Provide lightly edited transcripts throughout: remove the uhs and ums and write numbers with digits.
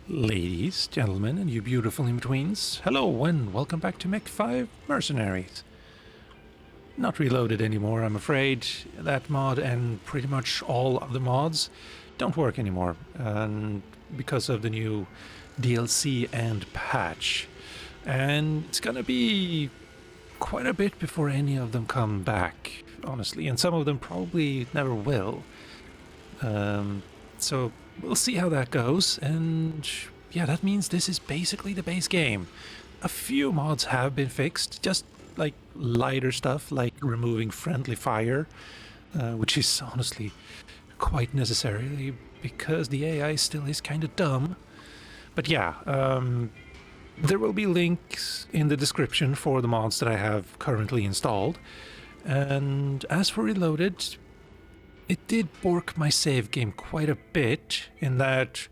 Ladies, gentlemen, and you beautiful in-betweens, hello and welcome back to Mech 5 Mercenaries. Not reloaded anymore, I'm afraid. That mod and pretty much all other mods don't work anymore, and because of the new DLC and patch. And it's gonna be quite a bit before any of them come back, honestly, and some of them probably never will. So we'll see how that goes, and yeah, that means this is basically the base game. A few mods have been fixed, just like lighter stuff, like removing friendly fire, which is honestly quite necessary, because the AI still is kind of dumb. But yeah, there will be links in the description for the mods that I have currently installed. And as for Reloaded, it did bork my save game quite a bit, in that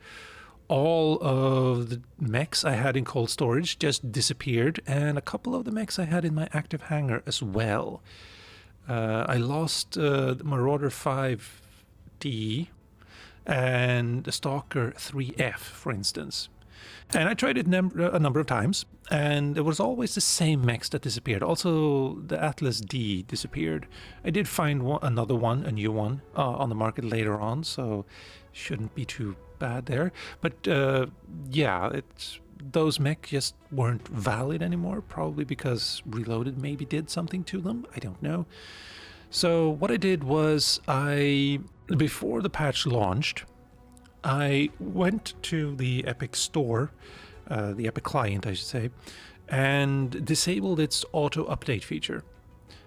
all of the mechs I had in cold storage just disappeared, and a couple of the mechs I had in my active hangar as well. I lost the Marauder 5D and the Stalker 3F, for instance. And I tried it a number of times, and it was always the same mechs that disappeared. Also, the Atlas D disappeared. I did find a new one, on the market later on, so shouldn't be too bad there. But yeah, those mechs just weren't valid anymore, probably because Reloaded maybe did something to them. I don't know. So what I did was, before the patch launched, I went to the Epic store, the Epic client, I should say, and disabled its auto-update feature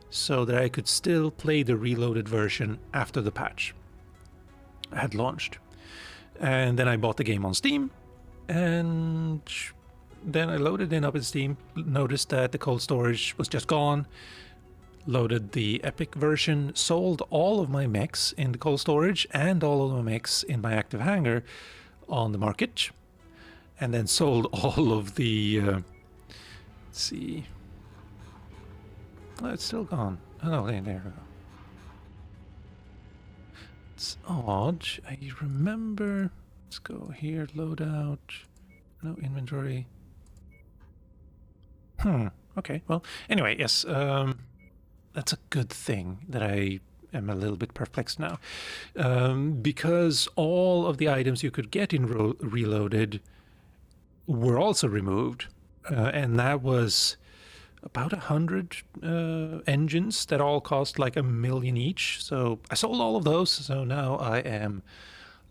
so that I could still play the reloaded version after the patch had launched. And then I bought the game on Steam, and then I loaded it up in Steam, noticed that the cold storage was just gone, loaded the Epic version, sold all of my mechs in the cold storage and all of my mechs in my active hangar on the market, and then sold all of the let's see, oh, it's still gone. Oh no, there we go. It's odd. I remember, let's go here, loadout, no inventory. Okay, well, anyway, yes, that's a good thing that I am a little bit perplexed now, because all of the items you could get in Reloaded were also removed, and that was about 100 engines that all cost like $1 million each. So I sold all of those, so now I am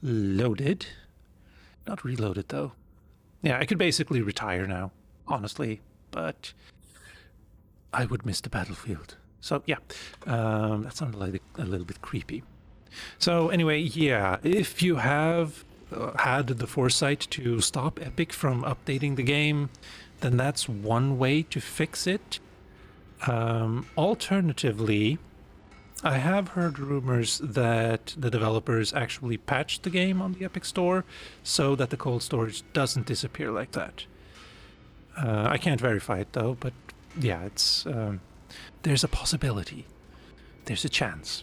loaded. Not reloaded, though. Yeah, I could basically retire now, honestly, but I would miss the battlefield. So yeah, that sounded like a little bit creepy. So anyway, yeah, if you have had the foresight to stop Epic from updating the game, then that's one way to fix it. Alternatively, I have heard rumors that the developers actually patched the game on the Epic Store so that the cold storage doesn't disappear like that. I can't verify it though, but yeah, it's there's a possibility. There's a chance.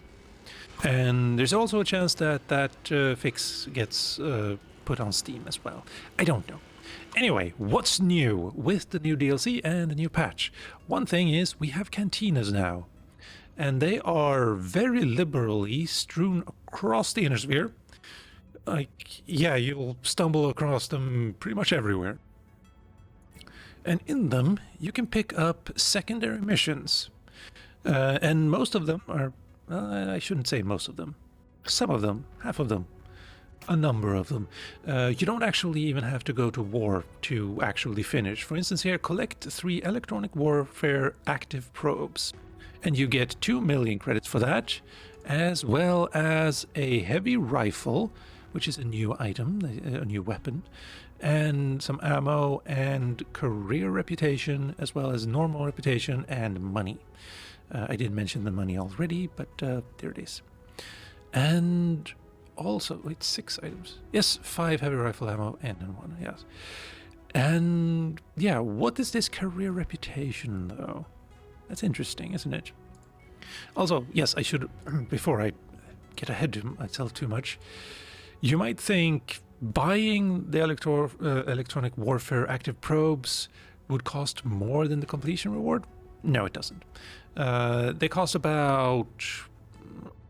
And there's also a chance that that fix gets put on Steam as well. I don't know. Anyway, what's new with the new DLC and the new patch? One thing is, we have cantinas now. And they are very liberally strewn across the inner sphere. Like, yeah, you'll stumble across them pretty much everywhere. And in them, you can pick up secondary missions. And most of them are, I shouldn't say most of them. Some of them, half of them, a number of them. You don't actually even have to go to war to actually finish. For instance here, collect 3 electronic warfare active probes. And you get 2 million credits for that, as well as a heavy rifle, which is a new item, a new weapon, and some ammo and career reputation, as well as normal reputation and money. I did mention the money already, but there it is. And also, wait, 6 items. Yes, 5 heavy rifle ammo and 1, yes. And yeah, what is this career reputation though? That's interesting, isn't it? Also, yes, I should, before I get ahead of myself too much, you might think Buying the electronic warfare active probes would cost more than the completion reward? No, it doesn't. They cost about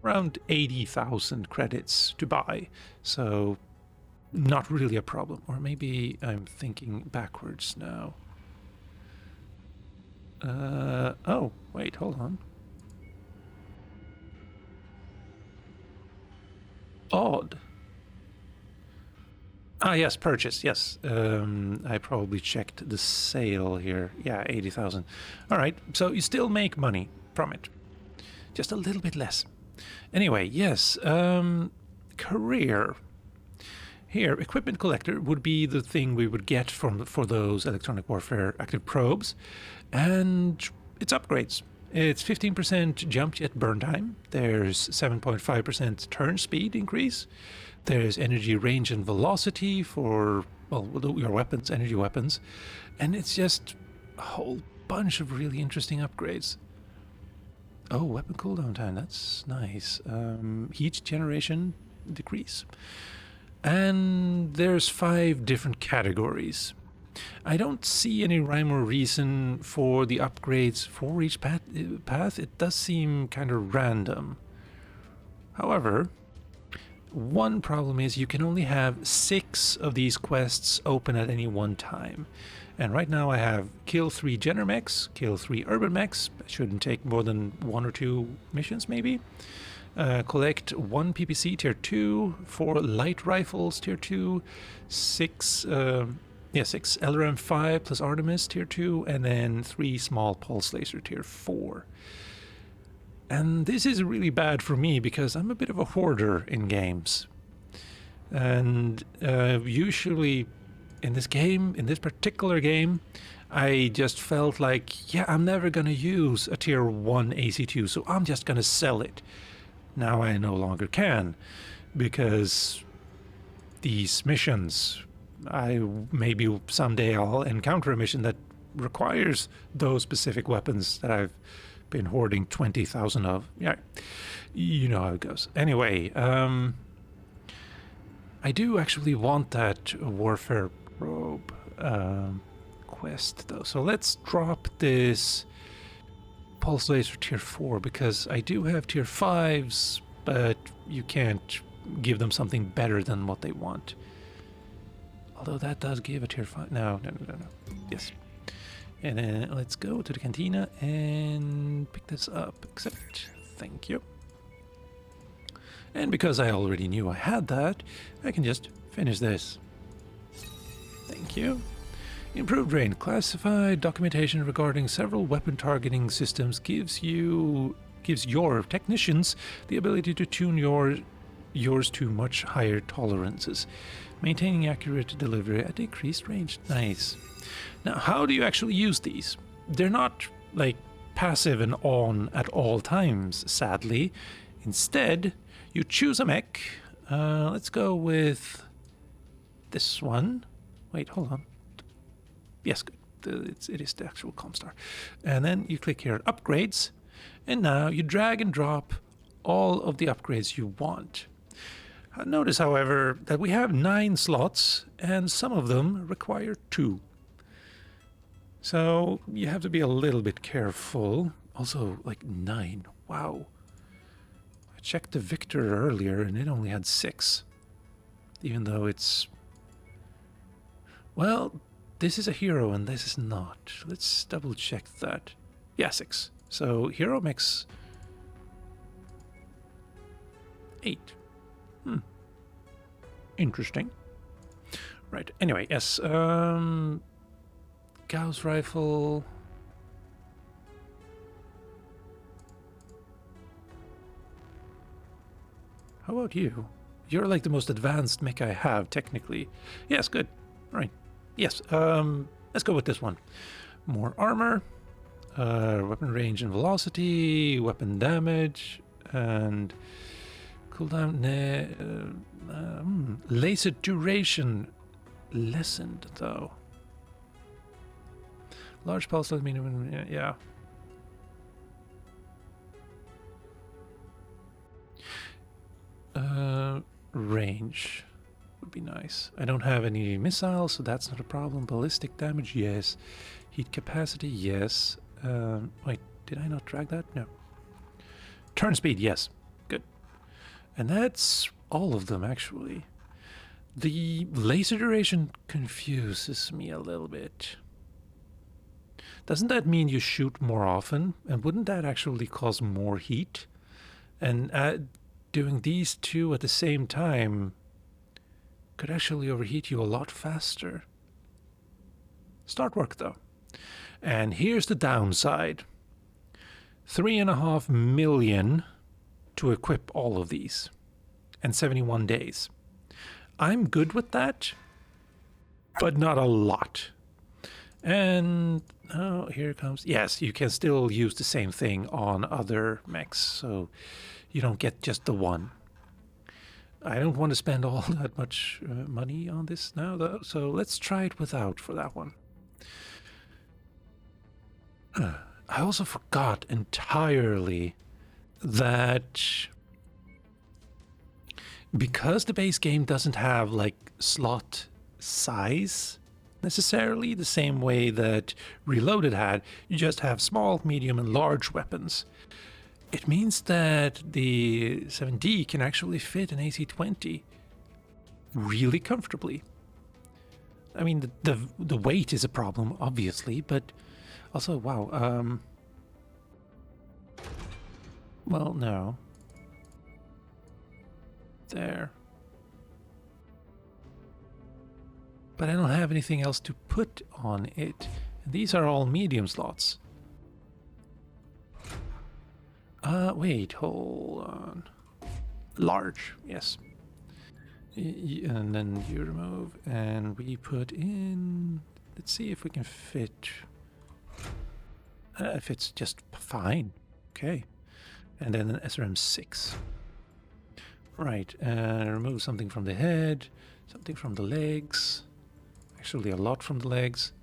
around 80,000 credits to buy, so not really a problem. Or maybe I'm thinking backwards now. Oh, wait, hold on. Odd. Ah, yes, purchase, yes. I probably checked the sale here. Yeah, 80,000. All right, so you still make money from it. Just a little bit less. Anyway, yes, career. Here, equipment collector would be the thing we would get for those electronic warfare active probes. And it's upgrades. It's 15% jump jet burn time. There's 7.5% turn speed increase. There's energy range and velocity for, well, your weapons, energy weapons. And it's just a whole bunch of really interesting upgrades. Oh, weapon cooldown time, that's nice. Heat generation decrease. And there's 5 different categories. I don't see any rhyme or reason for the upgrades for each path. It does seem kind of random. However, one problem is you can only have 6 of these quests open at any one time. And right now I have kill 3 Jenner mechs, kill 3 urban mechs. That shouldn't take more than 1 or 2 missions maybe. Collect 1 PPC tier 2, 4 light rifles tier 2, 6 LRM 5 plus Artemis tier 2, and then 3 small pulse laser tier 4. And this is really bad for me because I'm a bit of a hoarder in games. And usually in this game, in this particular game, I just felt like, yeah, I'm never going to use a tier 1 AC2, so I'm just going to sell it. Now I no longer can, because these missions, maybe someday I'll encounter a mission that requires those specific weapons that I've been hoarding 20,000 of. Yeah, you know how it goes. Anyway, I do actually want that warfare probe quest though, so let's drop this pulse laser tier 4, because I do have tier 5s, but you can't give them something better than what they want. Although that does give a tier 5. No. Yes. And then let's go to the cantina and pick this up. Accept. Thank you. And because I already knew I had that, I can just finish this. Thank you. Improved range. Classified documentation regarding several weapon targeting systems gives your technicians the ability to tune yours to much higher tolerances, maintaining accurate delivery at increased range. Nice. Now, how do you actually use these? They're not like passive and on at all times, sadly. Instead, you choose a mech. Let's go with this one. Wait, hold on. Yes, good. It is the actual Comstar. And then you click here, upgrades, and now you drag and drop all of the upgrades you want. Notice, however, that we have 9 slots, and some of them require 2. So you have to be a little bit careful. Also, like 9. Wow. I checked the Victor earlier, and it only had 6. Even though it's... Well, this is a hero, and this is not. Let's double check that. Yeah, 6. So hero mechs 8. Interesting. Right, anyway, yes. Gauss rifle. How about you? You're like the most advanced mech I have, technically. Yes, good. Right. Yes, let's go with this one. More armor, weapon range and velocity, weapon damage, and cooldown. Laser duration lessened, though. Large pulse, minimum, yeah. Range would be nice. I don't have any missiles, so that's not a problem. Ballistic damage, yes. Heat capacity, yes. Wait, did I not drag that? No. Turn speed, yes. Good. And that's all of them, actually. The laser duration confuses me a little bit. Doesn't that mean you shoot more often? And wouldn't that actually cause more heat? And doing these two at the same time could actually overheat you a lot faster. Start work, though. And here's the downside. 3.5 million to equip all of these. And 71 days. I'm good with that, but not a lot. And oh, here it comes. Yes, you can still use the same thing on other mechs, so you don't get just the one. I don't want to spend all that much money on this now, though, so let's try it without for that one. I also forgot entirely that because the base game doesn't have like slot size necessarily the same way that Reloaded had, you just have small, medium, and large weapons. It means that the 7D can actually fit an AC-20 really comfortably. I mean, the weight is a problem, obviously, but also, wow, well, no. There. But I don't have anything else to put on it. And these are all medium slots. Wait, hold on. Large, yes. And then you remove, and we put in... Let's see if we can fit... if it's just fine. Okay. And then an SRM-6. Right, remove something from the head, something from the legs. Actually, a lot from the legs.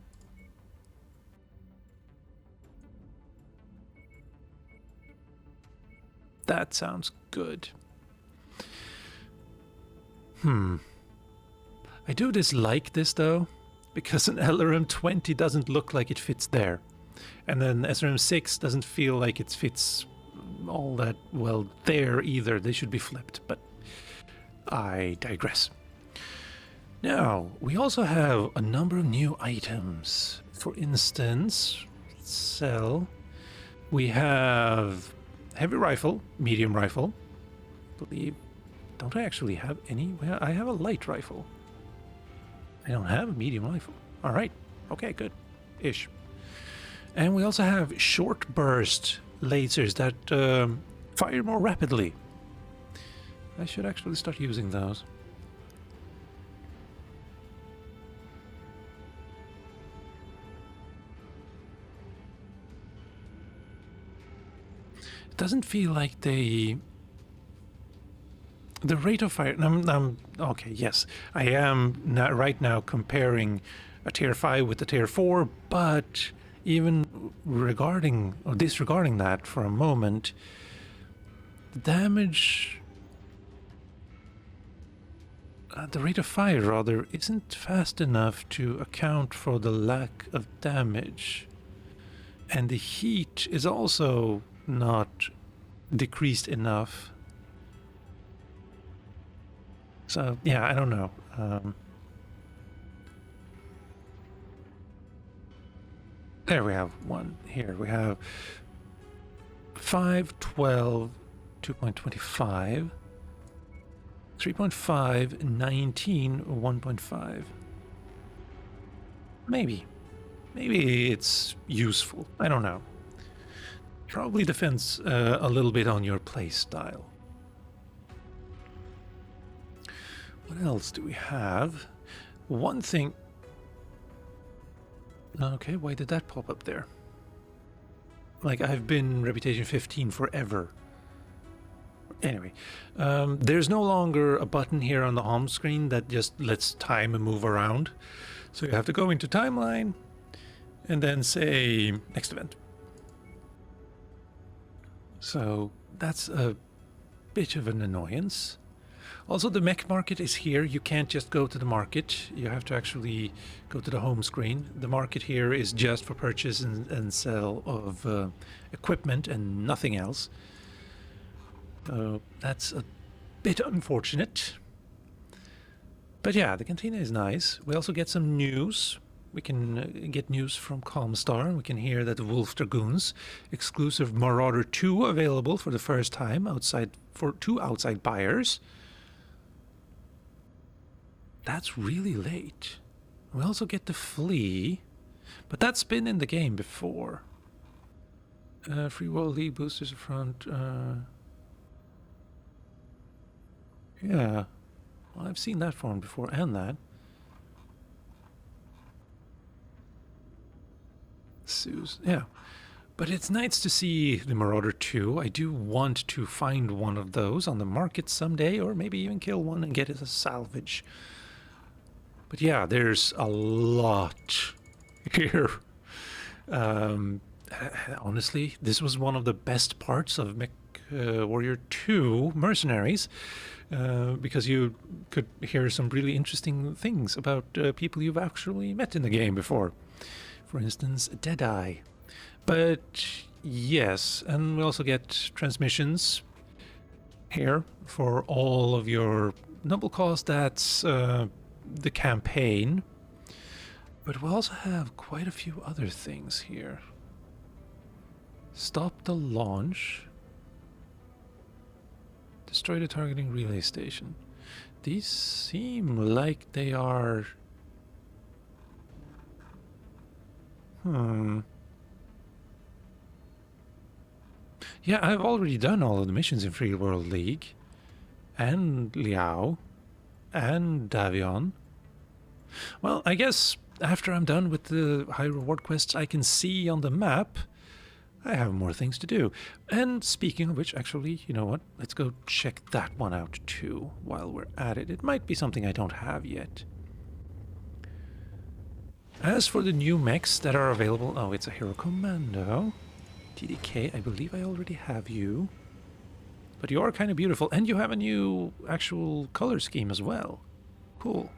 That sounds good. I do dislike this, though, because an LRM-20 doesn't look like it fits there. And then SRM-6 doesn't feel like it fits all that well there either. They should be flipped, but I digress. Now, we also have a number of new items. For instance, sell. We have heavy rifle, medium rifle. I believe. Don't I actually have any? Well, I have a light rifle. I don't have a medium rifle. All right. Okay, good. Ish. And we also have short burst lasers that fire more rapidly. I should actually start using those. It doesn't feel like the rate of fire... okay, yes. I am not right now comparing a tier 5 with a tier 4, but even regarding or disregarding that for a moment, the damage... the rate of fire, rather, isn't fast enough to account for the lack of damage. And the heat is also not decreased enough. So, yeah, I don't know. There we have one. Here we have 5, 12, 2.25. 3.5, 19, 1.5. Maybe. Maybe it's useful. I don't know. Probably depends a little bit on your play style. What else do we have? One thing... Okay, why did that pop up there? Like, I've been Reputation 15 forever. Anyway, there's no longer a button here on the home screen that just lets time move around. So you have to go into timeline and then say next event. So that's a bit of an annoyance. Also, the mech market is here. You can't just go to the market. You have to actually go to the home screen. The market here is just for purchase and sell of equipment and nothing else. So that's a bit unfortunate. But yeah, the cantina is nice. We also get some news. We can get news from Calmstar, and we can hear that the Wolf Dragoons exclusive Marauder 2 available for the first time outside for 2 outside buyers. That's really late. We also get the Flea, but that's been in the game before. Free World League boosters front. Yeah, well, I've seen that form before, and that. Yeah, but it's nice to see the Marauder 2. I do want to find one of those on the market someday, or maybe even kill one and get it as salvage. But yeah, there's a lot here. Honestly, this was one of the best parts of MechWarrior 2 Mercenaries, because you could hear some really interesting things about people you've actually met in the game before. For instance, Deadeye. But yes, and we also get transmissions here for all of your noble cause. That's the campaign. But we also have quite a few other things here. Stop the launch. Destroy the targeting relay station. These seem like they are... Yeah, I've already done all of the missions in Free World League. And Liao. And Davion. Well, I guess after I'm done with the high reward quests I can see on the map, I have more things to do. And speaking of which, actually, you know what? Let's go check that one out too while we're at it. It might be something I don't have yet. As for the new mechs that are available... Oh, it's a Hero Commando. TDK, I believe I already have you. But you are kind of beautiful, and you have a new actual color scheme as well. Cool.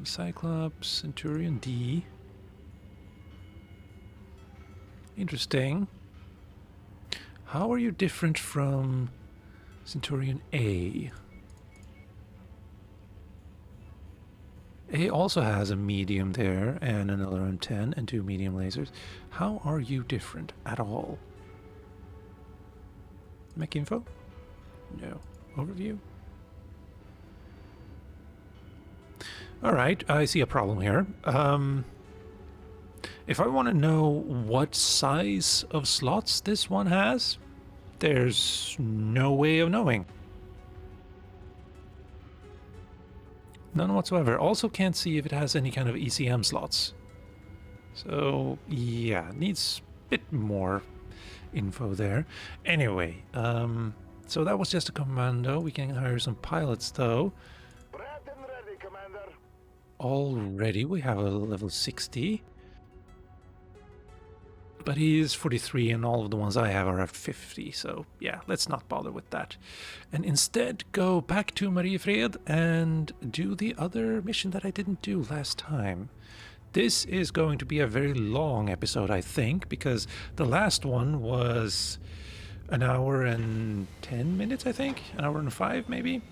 Cyclops, Centurion D. Interesting. How are you different from Centurion A? A also has a medium there and another M10 and 2 medium lasers. How are you different at all? Mech info? No. Overview? Alright, I see a problem here. If I want to know what size of slots this one has, there's no way of knowing. None whatsoever. Also can't see if it has any kind of ECM slots. So, yeah, needs a bit more info there. Anyway, so that was just a commando. We can hire some pilots, though. Prepped and ready, Commander. Already, we have a level 60. But he's 43 and all of the ones I have are at 50, so yeah, let's not bother with that. And instead go back to Mariefred and do the other mission that I didn't do last time. This is going to be a very long episode, I think, because the last one was an hour and 10 minutes, I think? An hour and 5, maybe?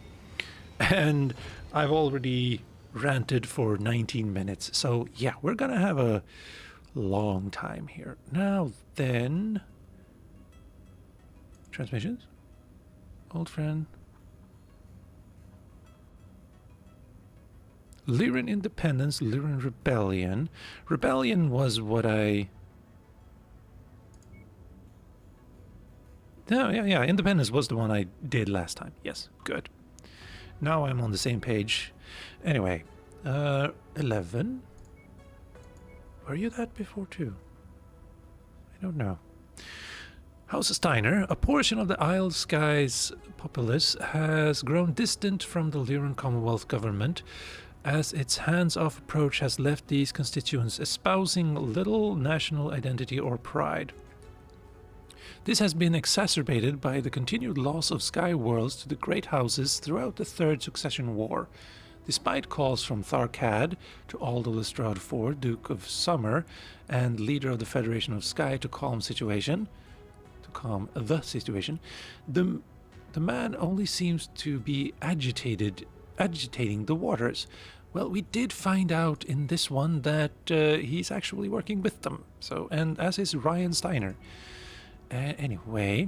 And I've already ranted for 19 minutes, so yeah, we're gonna have a long time here. Now then, transmissions, old friend, Lyran Independence, Lyran Rebellion. Rebellion was what I... No, yeah, Independence was the one I did last time. Yes, good. Now I'm on the same page. Anyway, 11. Were you that before too? I don't know. House Steiner, a portion of the Isle Skies populace has grown distant from the Lyran Commonwealth government as its hands-off approach has left these constituents espousing little national identity or pride. This has been exacerbated by the continued loss of sky worlds to the great houses throughout the Third Succession War. Despite calls from Tharkad to Aldo Lestrade IV, Duke of Summer, and leader of the Federation of Sky to calm the situation, the man only seems to be agitating the waters. Well, we did find out in this one that he's actually working with them. So, and as is Ryan Steiner. Anyway,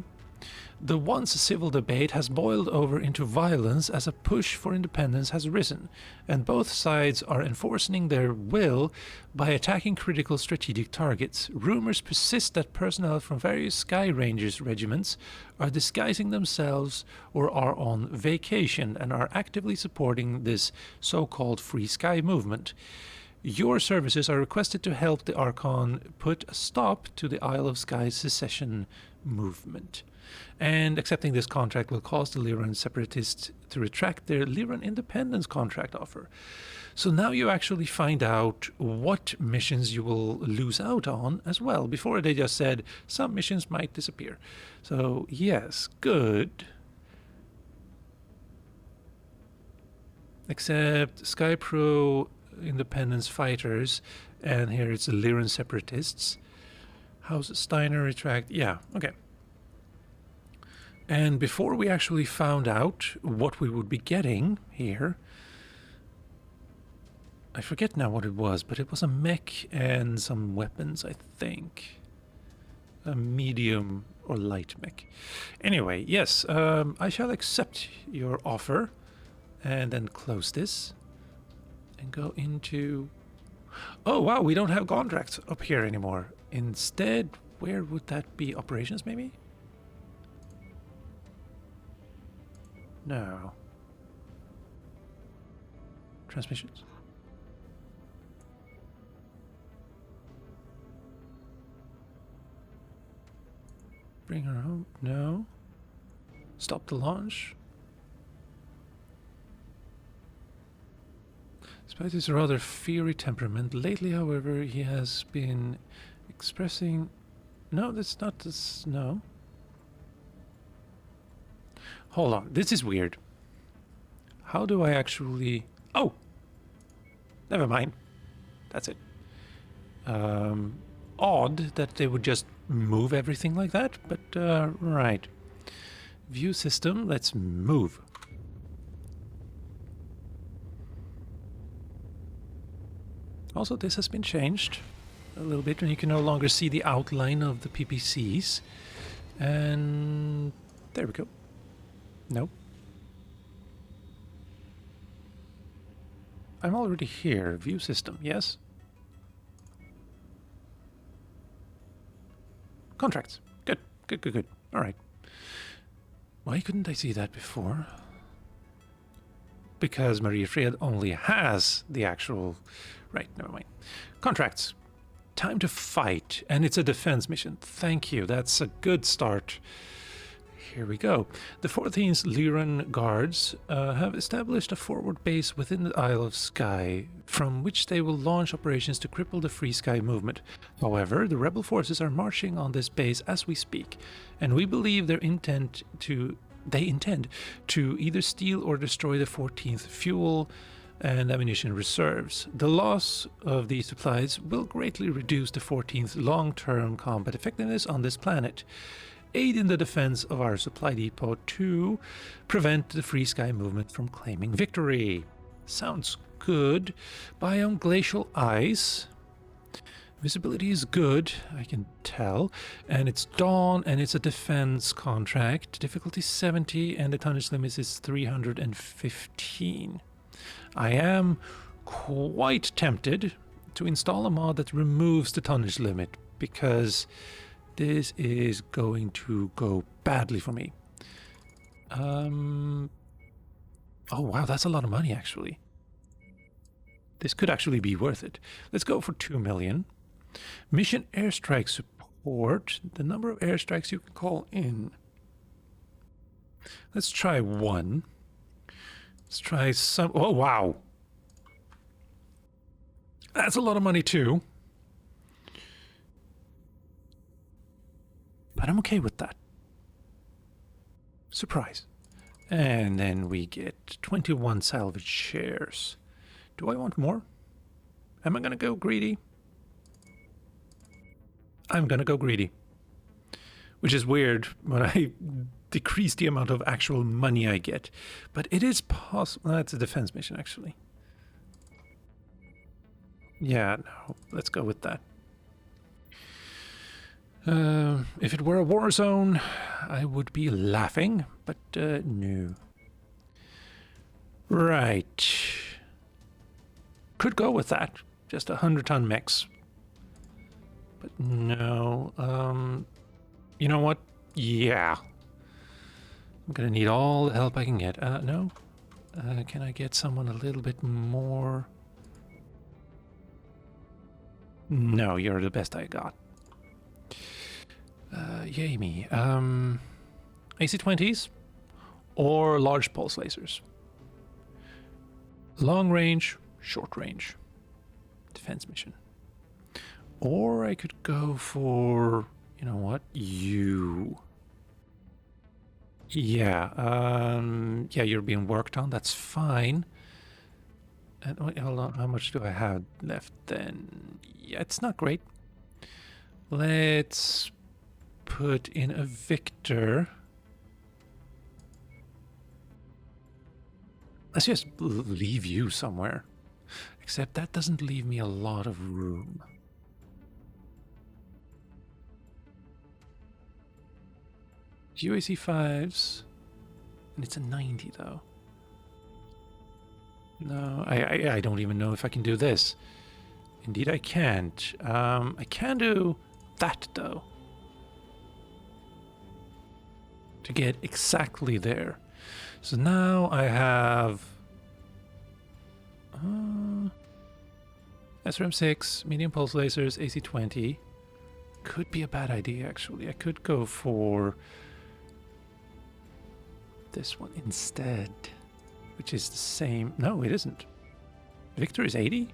the once civil debate has boiled over into violence as a push for independence has risen, and both sides are enforcing their will by attacking critical strategic targets. Rumors persist that personnel from various Sky Rangers regiments are disguising themselves or are on vacation and are actively supporting this so-called Free Sky movement. Your services are requested to help the Archon put a stop to the Isle of Skye's secession movement. And accepting this contract will cause the Lyran separatists to retract their Lyran independence contract offer. So now you actually find out what missions you will lose out on as well. Before they just said some missions might disappear. So yes, good. Except Sky Pro independence fighters, and here it's the Lyran separatists. House Steiner retract. Yeah, okay. And before we actually found out what we would be getting here, I forget now what it was, but it was a mech and some weapons, I think. A medium or light mech. Anyway, yes, I shall accept your offer and then close this and go into... Oh, wow, we don't have contracts up here anymore. Instead, where would that be? Operations, maybe? No. Transmissions? Bring her home? No. Stop the launch? Despite his rather fiery temperament, lately, however, he has been expressing... No, that's not this... No. Hold on, this is weird. How do I actually... Oh! Never mind. That's it. Odd that they would just move everything like that, but right. View system, let's move. Also, this has been changed a little bit, and you can no longer see the outline of the PPCs. And there we go. Nope. I'm already here. View system, yes? Contracts. Good, good, good, good. All right. Why couldn't I see that before? Because Maria Fred only has the actual... Right, never mind. Contracts. Time to fight. And it's a defense mission. Thank you. That's a good start. Here we go. The 14th Lyran Guards have established a forward base within the Isle of Skye, from which they will launch operations to cripple the Free Sky movement. However, the rebel forces are marching on this base as we speak, and we believe they intend to either steal or destroy the 14th fuel and ammunition reserves. The loss of these supplies will greatly reduce the 14th long-term combat effectiveness on this planet. Aid in the defense of our supply depot to prevent the Free Sky movement from claiming victory. Sounds good. Biome glacial ice. Visibility is good, I can tell. And it's dawn, and it's a defense contract. Difficulty 70, and the tonnage limit is 315. I am quite tempted to install a mod that removes the tonnage limit, because this is going to go badly for me. Oh wow, that's a lot of money actually. This could actually be worth it. Let's go for 2 million. Mission airstrike support. The number of airstrikes you can call in. Let's try 1. Let's try some... Oh wow. That's a lot of money too. But I'm okay with that. Surprise. And then we get 21 salvage shares. Do I want more? Am I gonna go greedy? I'm gonna go greedy. Which is weird when I decrease the amount of actual money I get. But it is possible. That's a defense mission, actually. Yeah, no, let's go with that. If it were a Warzone, I would be laughing, but no. Right. Could go with that. Just 100-ton mechs. But no. You know what? Yeah. I'm gonna need all the help I can get. No. Can I get someone a little bit more? No, you're the best I got. Yay me. AC-20s or large pulse lasers. Long range, short range. Defense mission. Or I could go for, you know what? You. Yeah, yeah, you're being worked on. That's fine. And wait, hold on, how much do I have left then? Yeah, it's not great. Let's put in a Victor. Let's just leave you somewhere. Except that doesn't leave me a lot of room. UAC 5s. And it's a 90 though. No, I don't even know if I can do this. Indeed I can't. I can do that though. To get exactly there. So now I have SRM6, medium pulse lasers, AC-20. Could be a bad idea actually. I could go for this one instead, which is the same. No, it isn't. Victor is 80?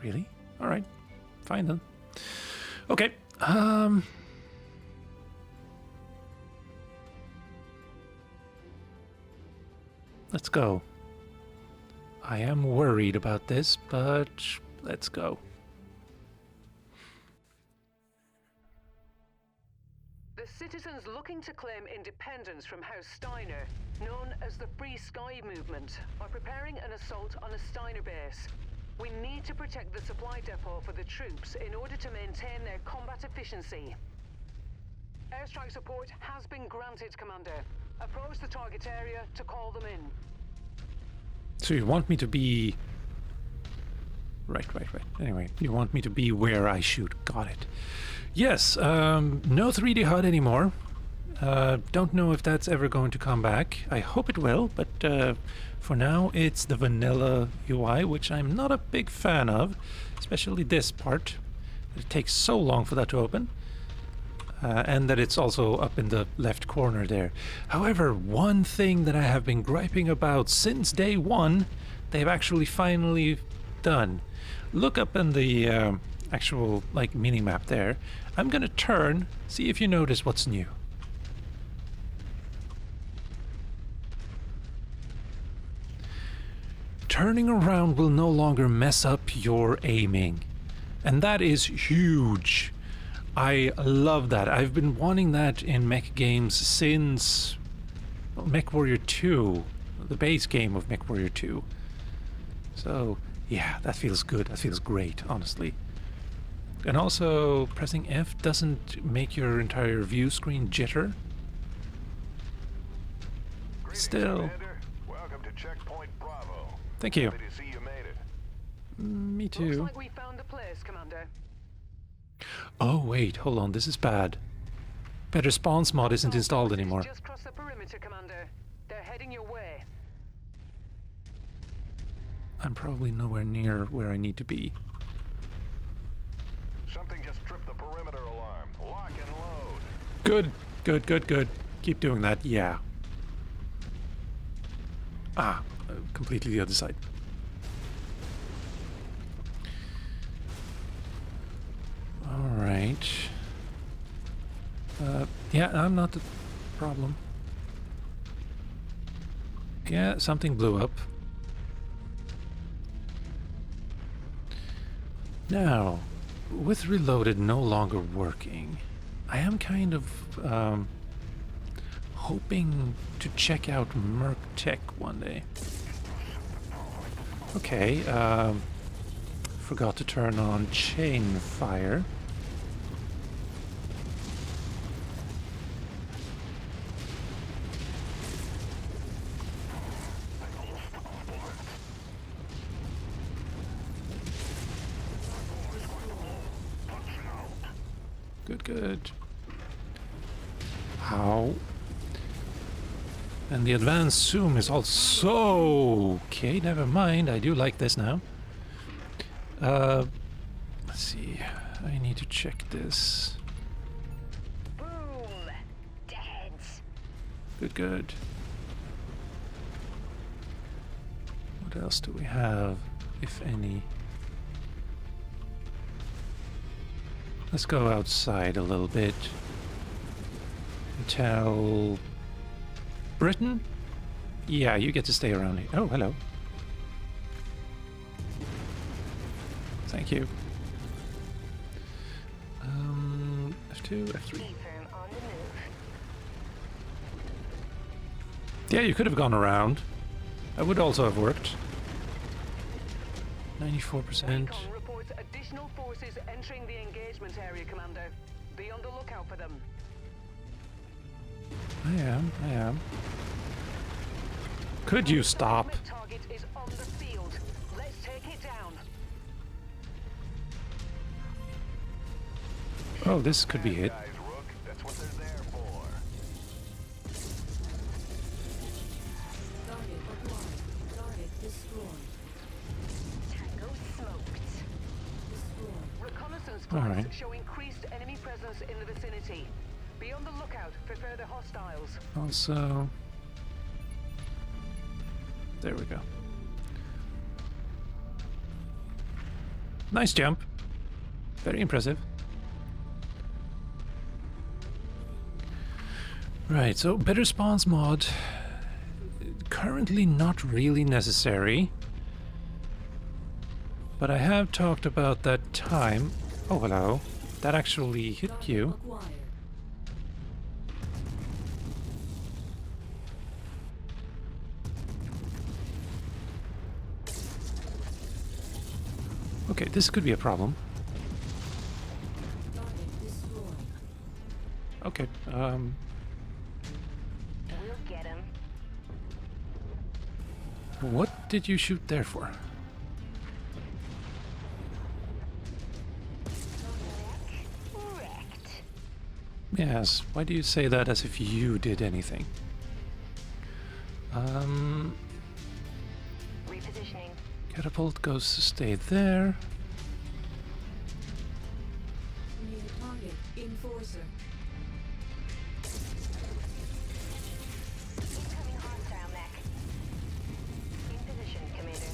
Really? All right. Fine then. Okay. Let's go. I am worried about this, but let's go. The citizens looking to claim independence from House Steiner, known as the Free Sky Movement, are preparing an assault on a Steiner base. We need to protect the supply depot for the troops in order to maintain their combat efficiency. Airstrike support has been granted, Commander. Approach the target area to call them in. So you want me to be... Right. Anyway, you want me to be where I shoot. Got it. Yes, no 3D HUD anymore. Don't know if that's ever going to come back. I hope it will, but for now it's the vanilla UI, which I'm not a big fan of, especially this part. It takes so long for that to open. And that it's also up in the left corner there. However, one thing that I have been griping about since day one, they've actually finally done. Look up in the actual like mini-map there. I'm gonna turn, see if you notice what's new. Turning around will no longer mess up your aiming. And that is huge. I love that. I've been wanting that in mech games since MechWarrior 2, the base game of MechWarrior 2. So, yeah, that feels good. That feels great, honestly. And also, pressing F doesn't make your entire view screen jitter. Greetings, Still. Commander. Welcome to Checkpoint Bravo. Thank you. Happy to see you made it. Me Looks too. like we found the place, Commander. Oh, wait, hold on. This is bad. Better Spawns mod isn't installed anymore. Just cross the perimeter, Commander. They're heading your way. I'm probably nowhere near where I need to be. Something just tripped the perimeter alarm. Lock and load. Good. Keep doing that, yeah. Completely the other side. Alright. Yeah, I'm not the problem. Yeah, something blew up. Now, with Reloaded no longer working, I am kind of hoping to check out Merc Tech one day. Okay, forgot to turn on chain fire. Good, good. How? And the advanced zoom is also... Okay, never mind. I do like this now. Let's see. I need to check this. Boom! Dead. Good, good. What else do we have, if any? Let's go outside a little bit. Tell Britain? Yeah, you get to stay around here. Oh, hello. Thank you. F2, F3. Firm on the move. Yeah, you could have gone around. That would also have worked. 94%. Recon reports additional forces entering the engagement area, Commander. Be on the lookout for them. I am. Could you stop? Ultimate target is on the field. Let's take it down. Oh, this could be hit. Guys, Rook, that's what they're there for. Target acquired. Target destroyed. Tango smoked. Destroyed. Reconnaissance All flags right. show increased enemy presence in the vicinity. Be on the lookout for further hostiles. Also... There we go. Nice jump. Very impressive. Right, so better spawns mod. Currently not really necessary. But I have talked about that time. Oh, hello. That actually hit you. Acquired. Okay, this could be a problem. Target destroyed. Okay, We'll get him. what did you shoot there for? Wrecked. Yes, why do you say that as if you did anything? Repositioning. Catapult goes to stay there. New target. Enforcer. Incoming hostile mech. In position, Commander.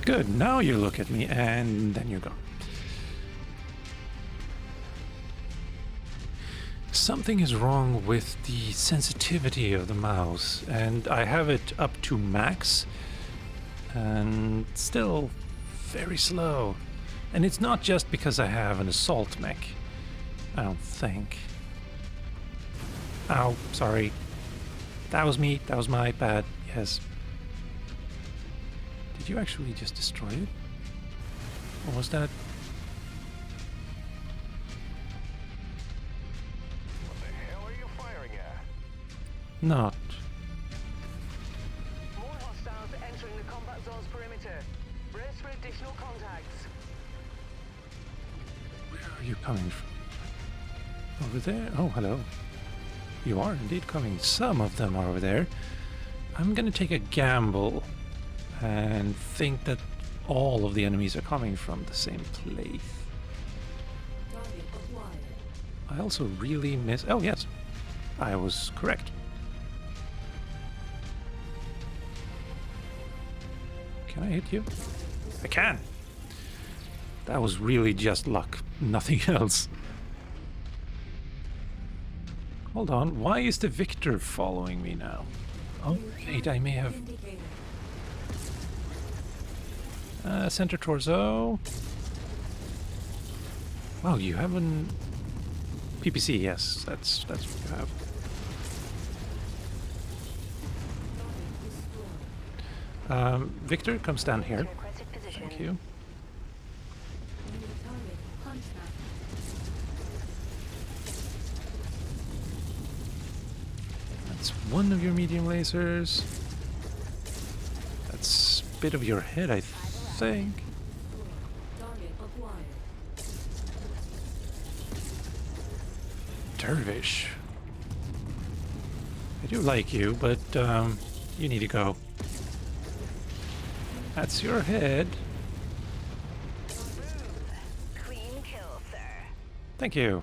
Good, now you look at me and then you're gone. Something is wrong with the sensitivity of the mouse, and I have it up to max, and still very slow. And it's not just because I have an assault mech, I don't think. Ow, sorry. That was me, that was my bad, yes. Did you actually just destroy it? Or was that... What the hell are you firing at? not? More hostiles entering the combat zone's perimeter. Brace for additional contacts. Where are you coming from? Over there? Oh, hello. You are indeed coming. Some of them are over there. I'm gonna take a gamble and think that all of the enemies are coming from the same place. Target acquired. I also really miss... Oh, yes. I was correct. Can I hit you? I can. That was really just luck, nothing else. Hold on, why is the Victor following me now? Oh, wait, I may have... Indicator. Center torso. Wow, you have an... PPC, yes, that's what you have. Victor, come stand here. Requested position. Thank you. New target. Huntsman. That's one of your medium lasers. That's a bit of your head, I think. Target acquired. Dervish. I do like you, but you need to go. That's your head. Clean kill, sir. Thank you.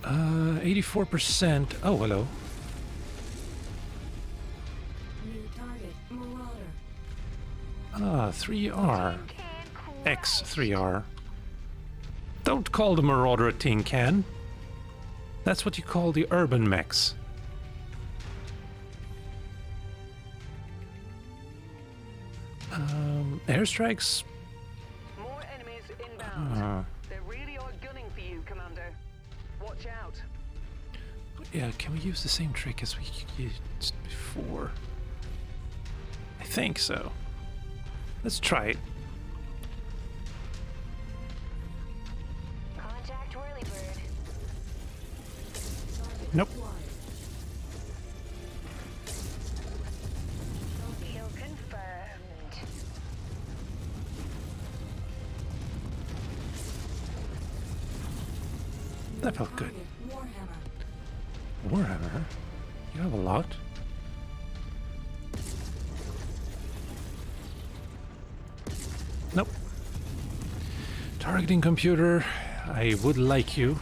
84%. Oh, hello. New target. Marauder. Ah, 3R. X3R. Don't call the Marauder a tin can. That's what you call the urban mechs. Airstrikes? More enemies inbound. Uh, They really are gunning for you, Commander. Watch out. yeah, can we use the same trick as we used before? I think so. Let's try it. Contact Whirlybird. Nope. Kill confirmed. That felt good. Target. Warhammer. Warhammer? You have a lot? Nope. Targeting computer. I would like you.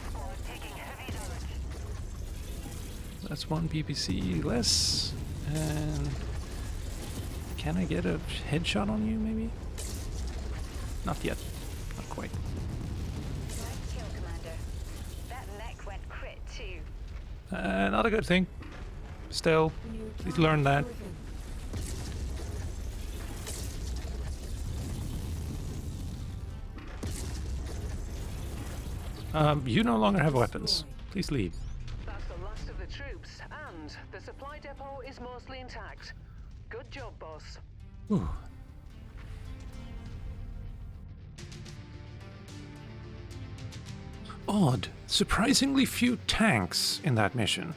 That's one PPC less. And can I get a headshot on you, maybe? Not yet. Not quite. Nice kill, Commander. That mech went crit too. Not a good thing. Still, New please target. learn that. Griffin. You no longer have weapons. Please leave. That's the last of the troops, and the supply depot is mostly intact. Good job, boss. Ooh. Odd. Surprisingly few tanks in that mission.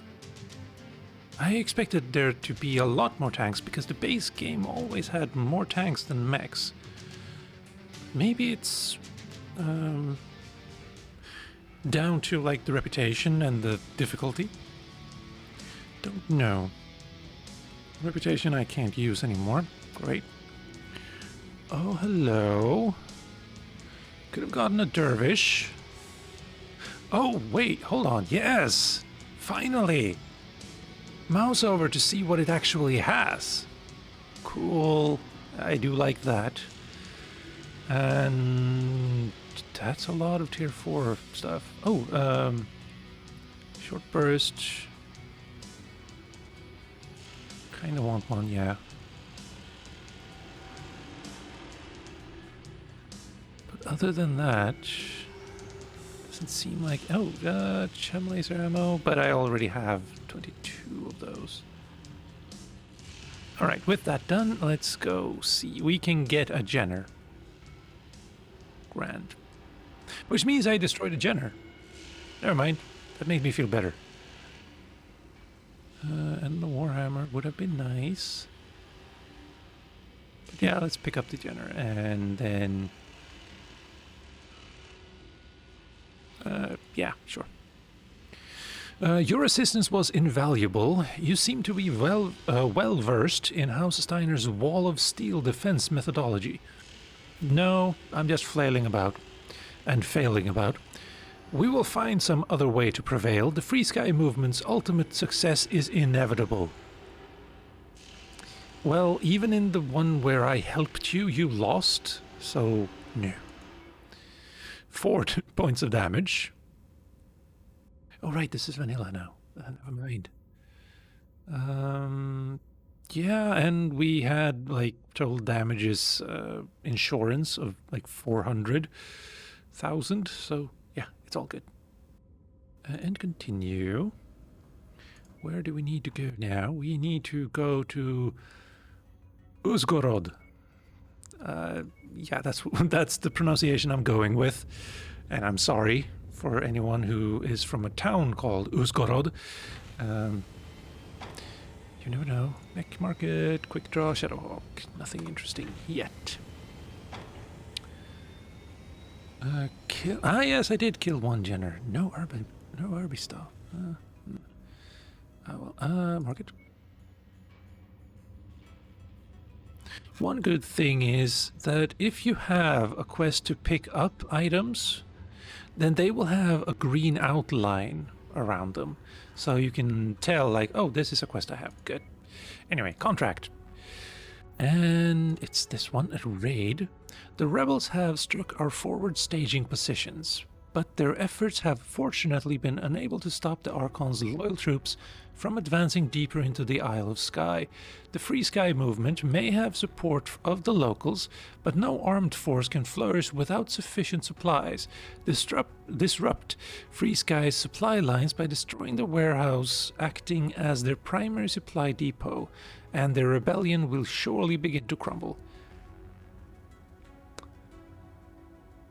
I expected there to be a lot more tanks because the base game always had more tanks than mechs. Maybe it's down to like the reputation and the difficulty. Don't know. Reputation I can't use anymore. Great. Oh, hello. Could have gotten a dervish. Oh, wait, hold on. Yes! Finally! Mouse over to see what it actually has. Cool. I do like that. And that's a lot of tier 4 stuff. Oh, short burst. Kinda want one, yeah. But other than that, doesn't seem like... Oh, chem laser ammo, but I already have 22 of those. Alright, with that done, let's go see. We can get a Jenner. Grand. Which means I destroyed a Jenner. Never mind. That made me feel better. And the Warhammer would have been nice. But yeah, let's pick up the Jenner and then... yeah, sure. Your assistance was invaluable. You seem to be well versed in House Steiner's Wall of Steel defense methodology. No, I'm just flailing about. And failing about. We will find some other way to prevail. The Free Sky Movement's ultimate success is inevitable. Well, even in the one where I helped you, you lost. So No. 4 points of damage. Oh, right, this is vanilla now. Never mind. Yeah, and we had like total damages insurance of like 400,000. So yeah, it's all good. And continue. Where do we need to go now? We need to go to Uzgorod. Yeah, that's the pronunciation I'm going with, and I'm sorry for anyone who is from a town called Uzgorod. You never know. Mech Market, Quick Draw, Shadowhawk. Nothing interesting yet. Kill. Ah, yes, I did kill one Jenner. No Irby stuff. Market. One good thing is that if you have a quest to pick up items, then they will have a green outline around them. So you can tell, like, oh, this is a quest I have. Good. Anyway, contract. And it's this one, a raid. The rebels have struck our forward staging positions, but their efforts have fortunately been unable to stop the Archon's loyal troops from advancing deeper into the Isle of Skye. The Free Sky movement may have support of the locals, but no armed force can flourish without sufficient supplies. Disrupt Free Sky's supply lines by destroying the warehouse acting as their primary supply depot, and their rebellion will surely begin to crumble.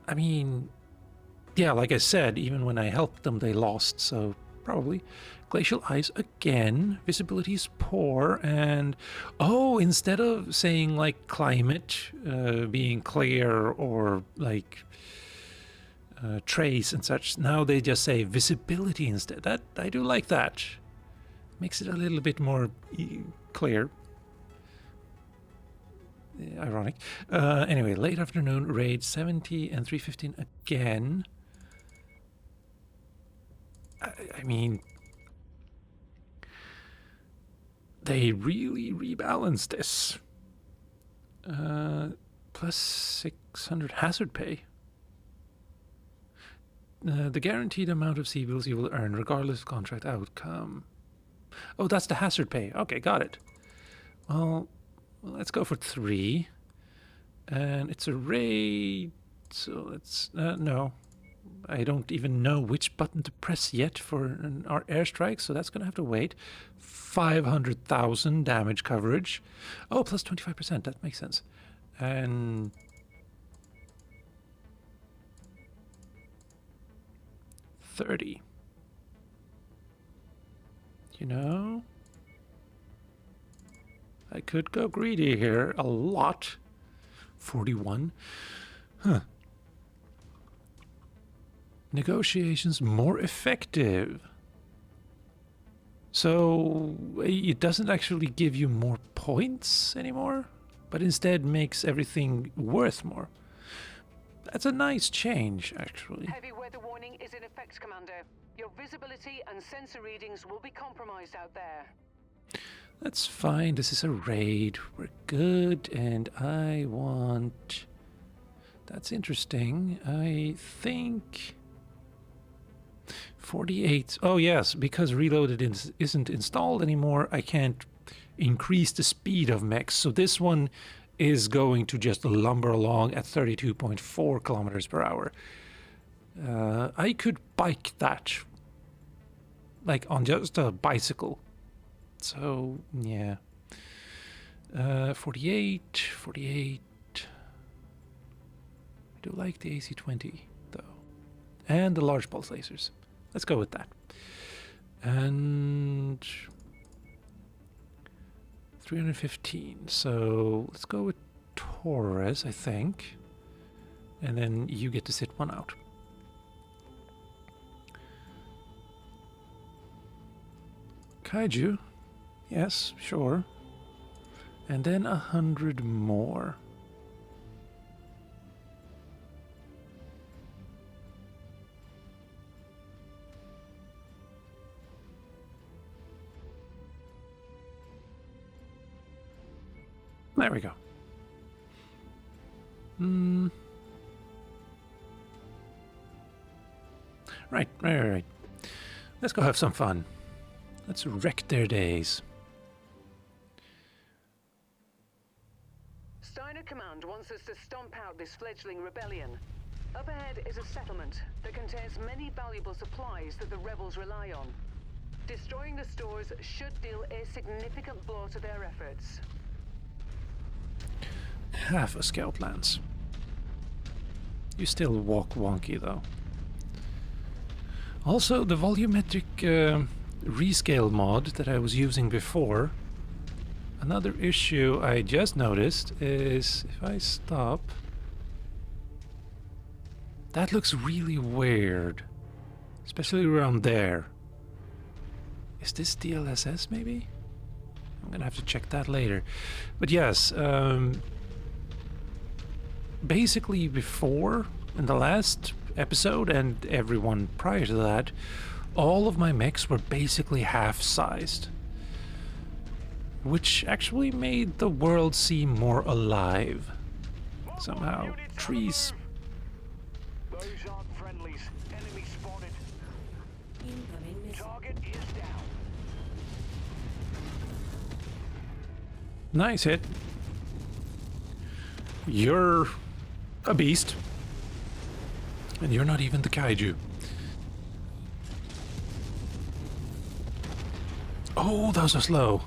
I mean, yeah, like I said, even when I helped them, they lost, so probably. Glacial ice again, visibility is poor, and oh, instead of saying like climate being clear or like trace and such, now they just say visibility instead. That I do like that. Makes it a little bit more clear. Ironic. Anyway, late afternoon raid 70 and 315 again. I mean, they really rebalanced this. Plus 600 hazard pay. The guaranteed amount of C-bills you will earn regardless of contract outcome. Oh, that's the hazard pay. Okay, got it. Well, let's go for 3. And it's a raid, so let's... no. I don't even know which button to press yet for our airstrike, so that's going to have to wait. 500,000 damage coverage. Oh, plus 25%, that makes sense. And... $30. You know? I could go greedy here a lot. 41. Huh. Negotiations more effective. So it doesn't actually give you more points anymore, but instead makes everything worth more. That's a nice change, actually. Heavy weather warning is in effect, Commander. Your visibility and sensor readings will be compromised out there. That's fine. This is a raid. We're good, and I want... That's interesting. I think... 48. Oh, yes, because Reloaded isn't installed anymore, I can't increase the speed of mechs. So this one is going to just lumber along at 32.4 kilometers per hour. I could bike that, like on just a bicycle. So, yeah. 48. I do like the AC-20, though. And the large pulse lasers. Let's go with that. And 315. So let's go with Torres, I think. And then you get to sit one out. Kaiju. Yes, sure. And then 100 more. There we go. Right. Let's go have some fun. Let's wreck their days. Steiner Command wants us to stomp out this fledgling rebellion. Up ahead is a settlement that contains many valuable supplies that the rebels rely on. Destroying the stores should deal a significant blow to their efforts. Half a scout lance. You still walk wonky though. Also, the volumetric rescale mod that I was using before. Another issue I just noticed is if I stop, that looks really weird, especially around there. Is this DLSS maybe? I'm gonna have to check that later. But yes, basically before, in the last episode and everyone prior to that, all of my mechs were basically half-sized, which actually made the world seem more alive. Somehow, trees. Those aren't friendlies. Enemy spotted. Incoming missile. Target is down. Nice hit. You're a beast. And you're not even the kaiju. Oh, those are slow.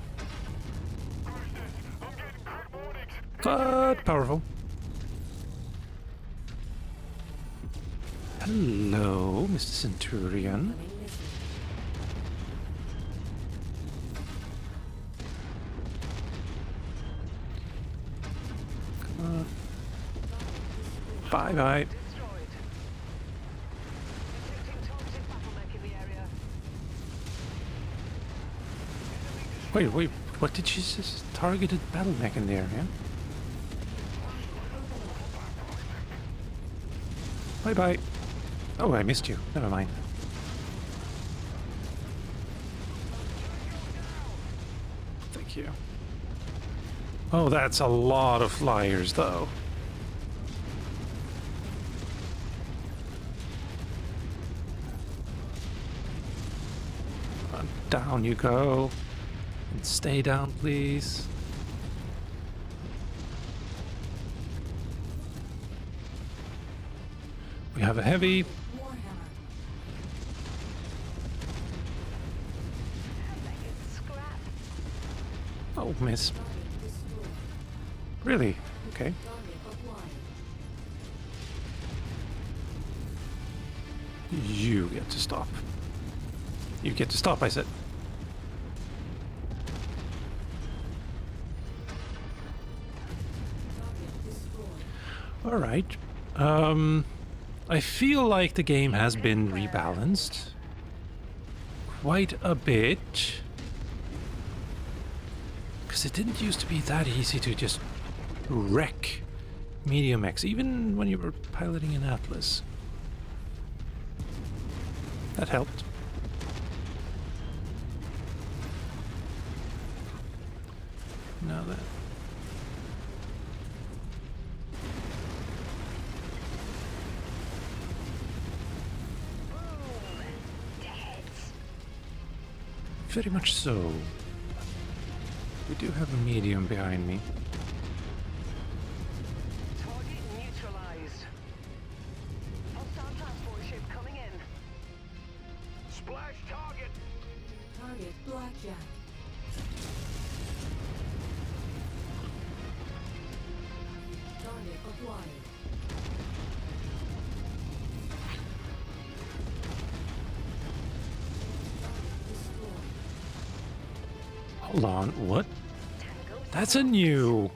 But powerful. Hello, Mr. Centurion. Incoming missile. Bye-bye. Destroyed. Detecting targeted battle mech in the area. Wait, what did she just targeted battle mech in there, yeah? Bye-bye. Oh, I missed you. Never mind. Thank you. Oh, that's a lot of flyers, though. Down you go. And stay down, please. We have a heavy. Warhammer. Scrap. Oh, miss. Target destroyed. Really? Okay. Target acquired. You get to stop. You get to stop, I said. Target destroyed. All right. I feel like the game has been rebalanced quite a bit. Because it didn't used to be that easy to just wreck medium mechs, even when you were piloting an Atlas. That helped. Now that. Very much so. We do have a medium behind me. Target neutralized. Hostile transport ship coming in. Splash target. Target blackjack. Target acquired. Target destroyed. Hold on, what? That's a new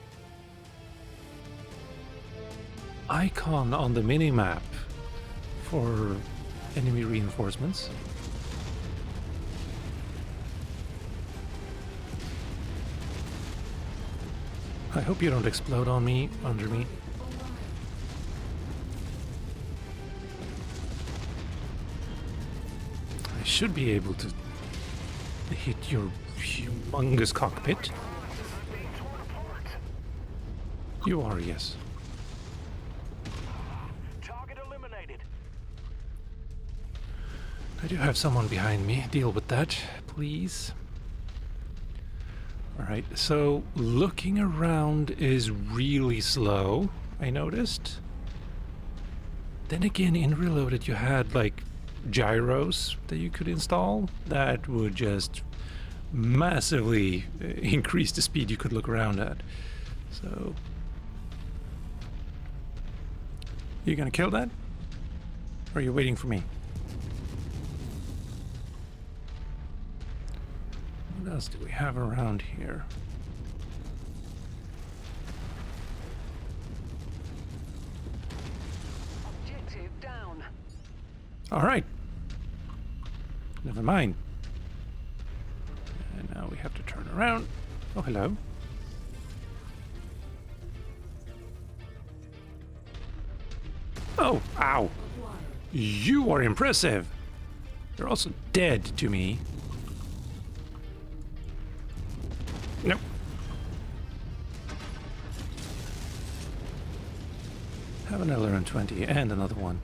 icon on the minimap for enemy reinforcements. I hope you don't explode on me, under me. I should be able to hit your humongous cockpit. You are, yes. Target eliminated. I do have someone behind me. Deal with that, please. Alright, so looking around is really slow, I noticed. Then again, in Reloaded you had like gyros that you could install that would just massively increase the speed you could look around at. So, you gonna kill that? Or are you waiting for me? What else do we have around here? Objective down. All right. Never mind. And now we have to turn around. Oh, hello. Oh, ow. Acquired. You are impressive. You're also dead to me. Nope. Have an Lyran 20 and another one.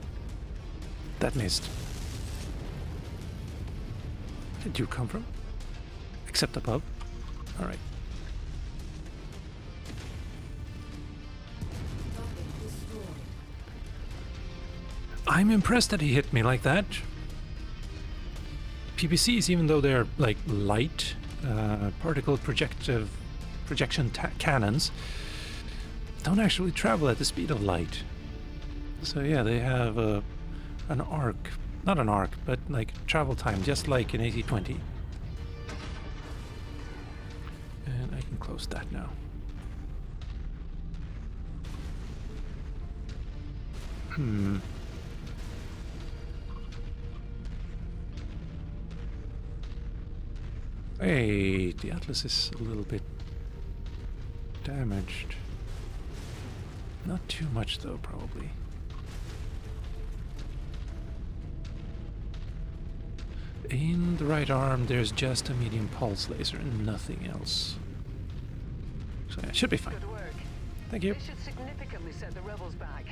That missed. Where did you come from? Except above. Alright. Target destroyed. I'm impressed that he hit me like that. PPCs, even though they're like light particle projection cannons, don't actually travel at the speed of light. So yeah, they have an arc, not an arc, but like travel time, just like an AC-20. And I can close that now. Hey, the Atlas is a little bit damaged. Not too much though, probably. In the right arm, there's just a medium pulse laser and nothing else. So yeah, should be fine. Good work. Thank you. This should significantly set the rebels back.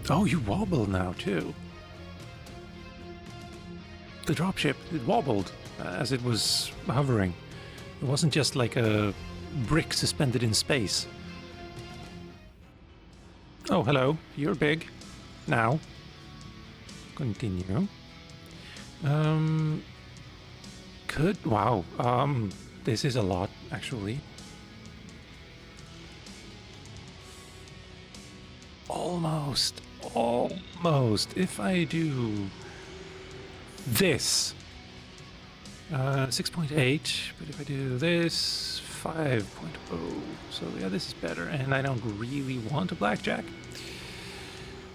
Oh, you wobble now too. The dropship, it wobbled as it was hovering. It wasn't just like a brick suspended in space. Oh, hello. You're big. Now. Continue. Wow. This is a lot, actually. Almost. If I do this, 6.8, but if I do this, 5.0. So yeah, this is better, and I don't really want a blackjack.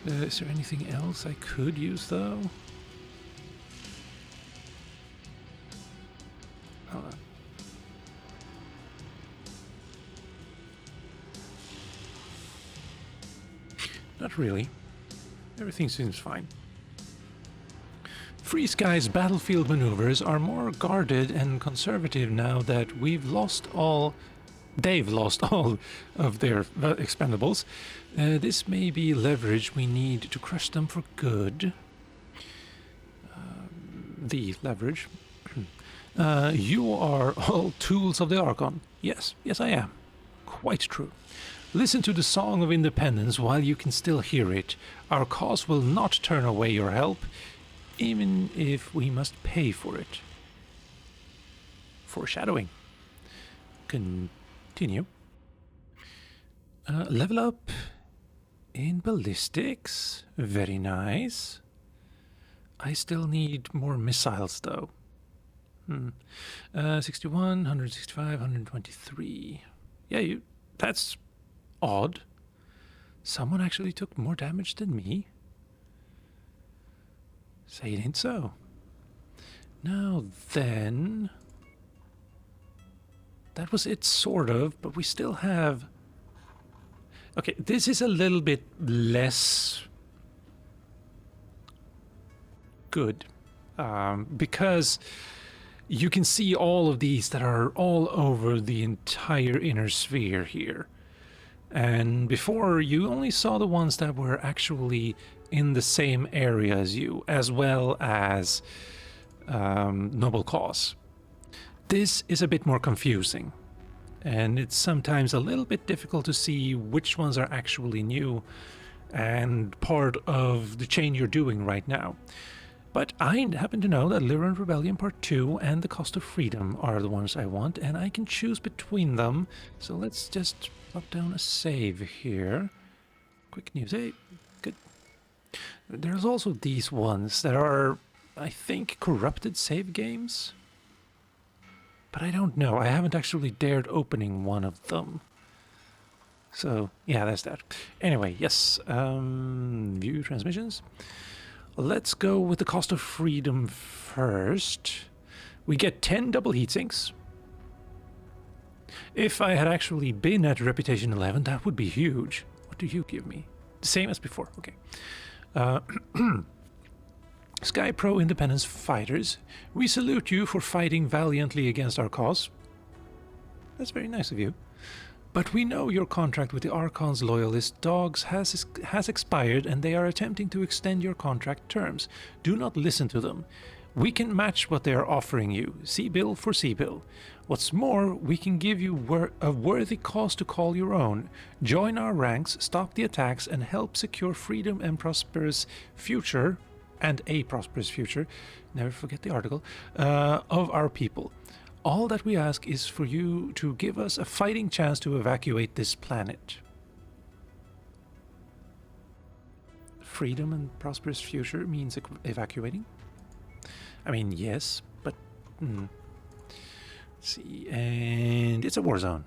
Is there anything else I could use, though? Hold on. Not really. Everything seems fine. Free Sky's battlefield maneuvers are more guarded and conservative now that they've lost all of their expendables. This may be leverage we need to crush them for good. The leverage. You are all tools of the Archon. Yes, I am. Quite true. Listen to the Song of Independence while you can still hear it. Our cause will not turn away your help, even if we must pay for it. Foreshadowing. Continue. Level up in ballistics. Very nice. I still need more missiles, though. 61, 165, 123. Yeah, that's odd. Someone actually took more damage than me. Say it ain't so. Now then... That was it, sort of, but we still have... Okay, this is a little bit less good. Because you can see all of these that are all over the entire inner sphere here. And before, you only saw the ones that were actually in the same area as you, as well as noble cause. This is a bit more confusing, and it's sometimes a little bit difficult to see which ones are actually new and part of the chain you're doing right now. But I happen to know that Lyran Rebellion Part 2 and The Cost of Freedom are the ones I want, and I can choose between them. So let's just drop down a save here. Quick news. Hey, good. There's also these ones that are, I think, corrupted save games. But I don't know. I haven't actually dared opening one of them. So, yeah, that's that. Anyway, yes. View transmissions. Let's go with the Cost of Freedom first. We get 10 double heatsinks. If I had actually been at Reputation 11, that would be huge. What do you give me? The same as before. Okay. Sky Pro Independence Fighters, we salute you for fighting valiantly against our cause. That's very nice of you. But we know your contract with the Archon's loyalist dogs has expired, and they are attempting to extend your contract terms. Do not listen to them. We can match what they are offering you, C-bill for C-bill. What's more, we can give you a worthy cause to call your own. Join our ranks, stop the attacks, and help secure freedom and prosperous future, and a prosperous future, never forget the article, of our people. All that we ask is for you to give us a fighting chance to evacuate this planet. Freedom and prosperous future means evacuating? I mean, yes, but... Let's see, and it's a war zone.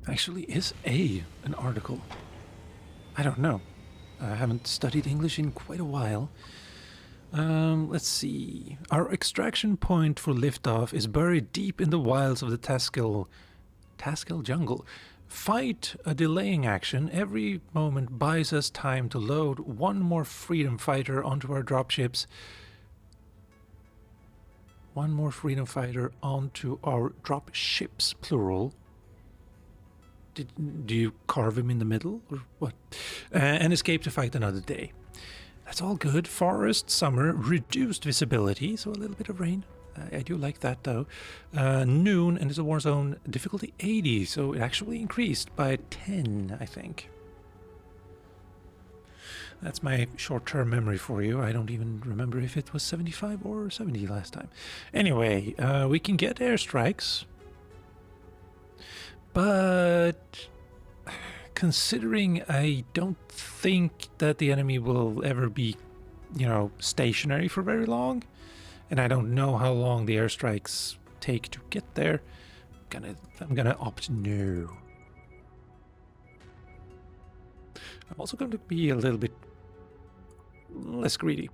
Actually, is an article? I don't know. I haven't studied English in quite a while. Let's see. Our extraction point for liftoff is buried deep in the wilds of the Taskil jungle. Fight a delaying action every moment buys us time to load one more freedom fighter onto our dropships. One more freedom fighter onto our dropships, plural. Do you carve him in the middle or what? And escape to fight another day. That's all good. Forest, summer, reduced visibility, so a little bit of rain. I do like that though. Noon, and it's a war zone, difficulty 80, so it actually increased by 10, I think. That's my short-term memory for you. I don't even remember if it was 75 or 70 last time. Anyway, we can get airstrikes. But considering I don't think that the enemy will ever be, stationary for very long, and I don't know how long the airstrikes take to get there, I'm gonna opt no. I'm also going to be a little bit less greedy.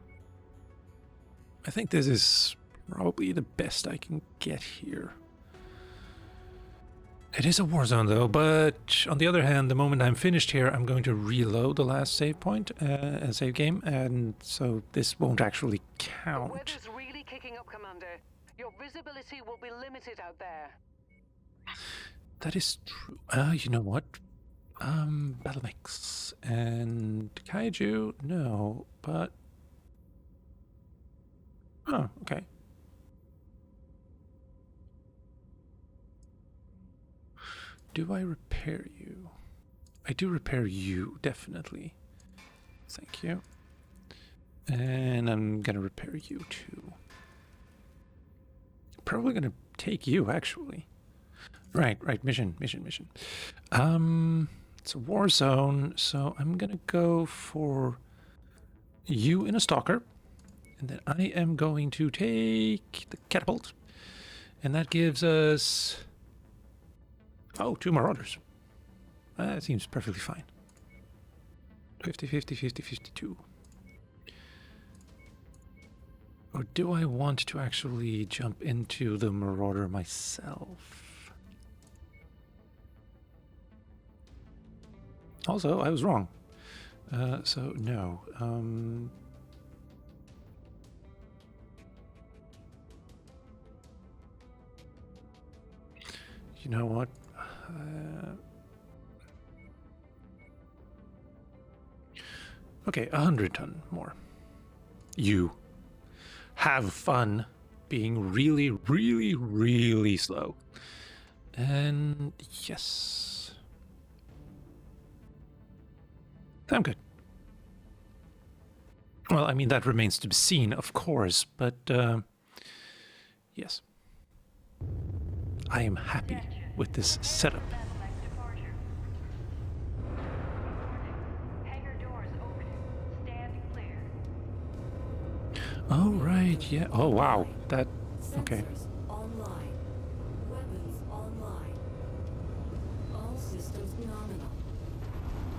I think this is probably the best I can get here. It is a war zone though, but on the other hand, the moment I'm finished here, I'm going to reload the last save point and save game, and so this won't actually count. The weather's really kicking up, Commander. Your visibility will be limited out there. That is true. You know what? Battle mix and kaiju, no, but oh, okay. Do I repair you? I do repair you, definitely. Thank you. And I'm gonna repair you too. Probably gonna take you, actually. Right, mission. It's a war zone, so I'm gonna go for you in a stalker. And then I am going to take the catapult. And that gives us... Oh, 2 Marauders. That seems perfectly fine. 50, 50, 50, 52. Or do I want to actually jump into the Marauder myself? Also, I was wrong. So, no. You know what? Okay, 100 ton more. You have fun being really, really, really slow. And yes. I'm good. Well, I mean, that remains to be seen, of course, but yes. I am happy with this setup. Oh, right, yeah. Oh, wow. That, okay. Sensors online. Weapons online. All systems nominal.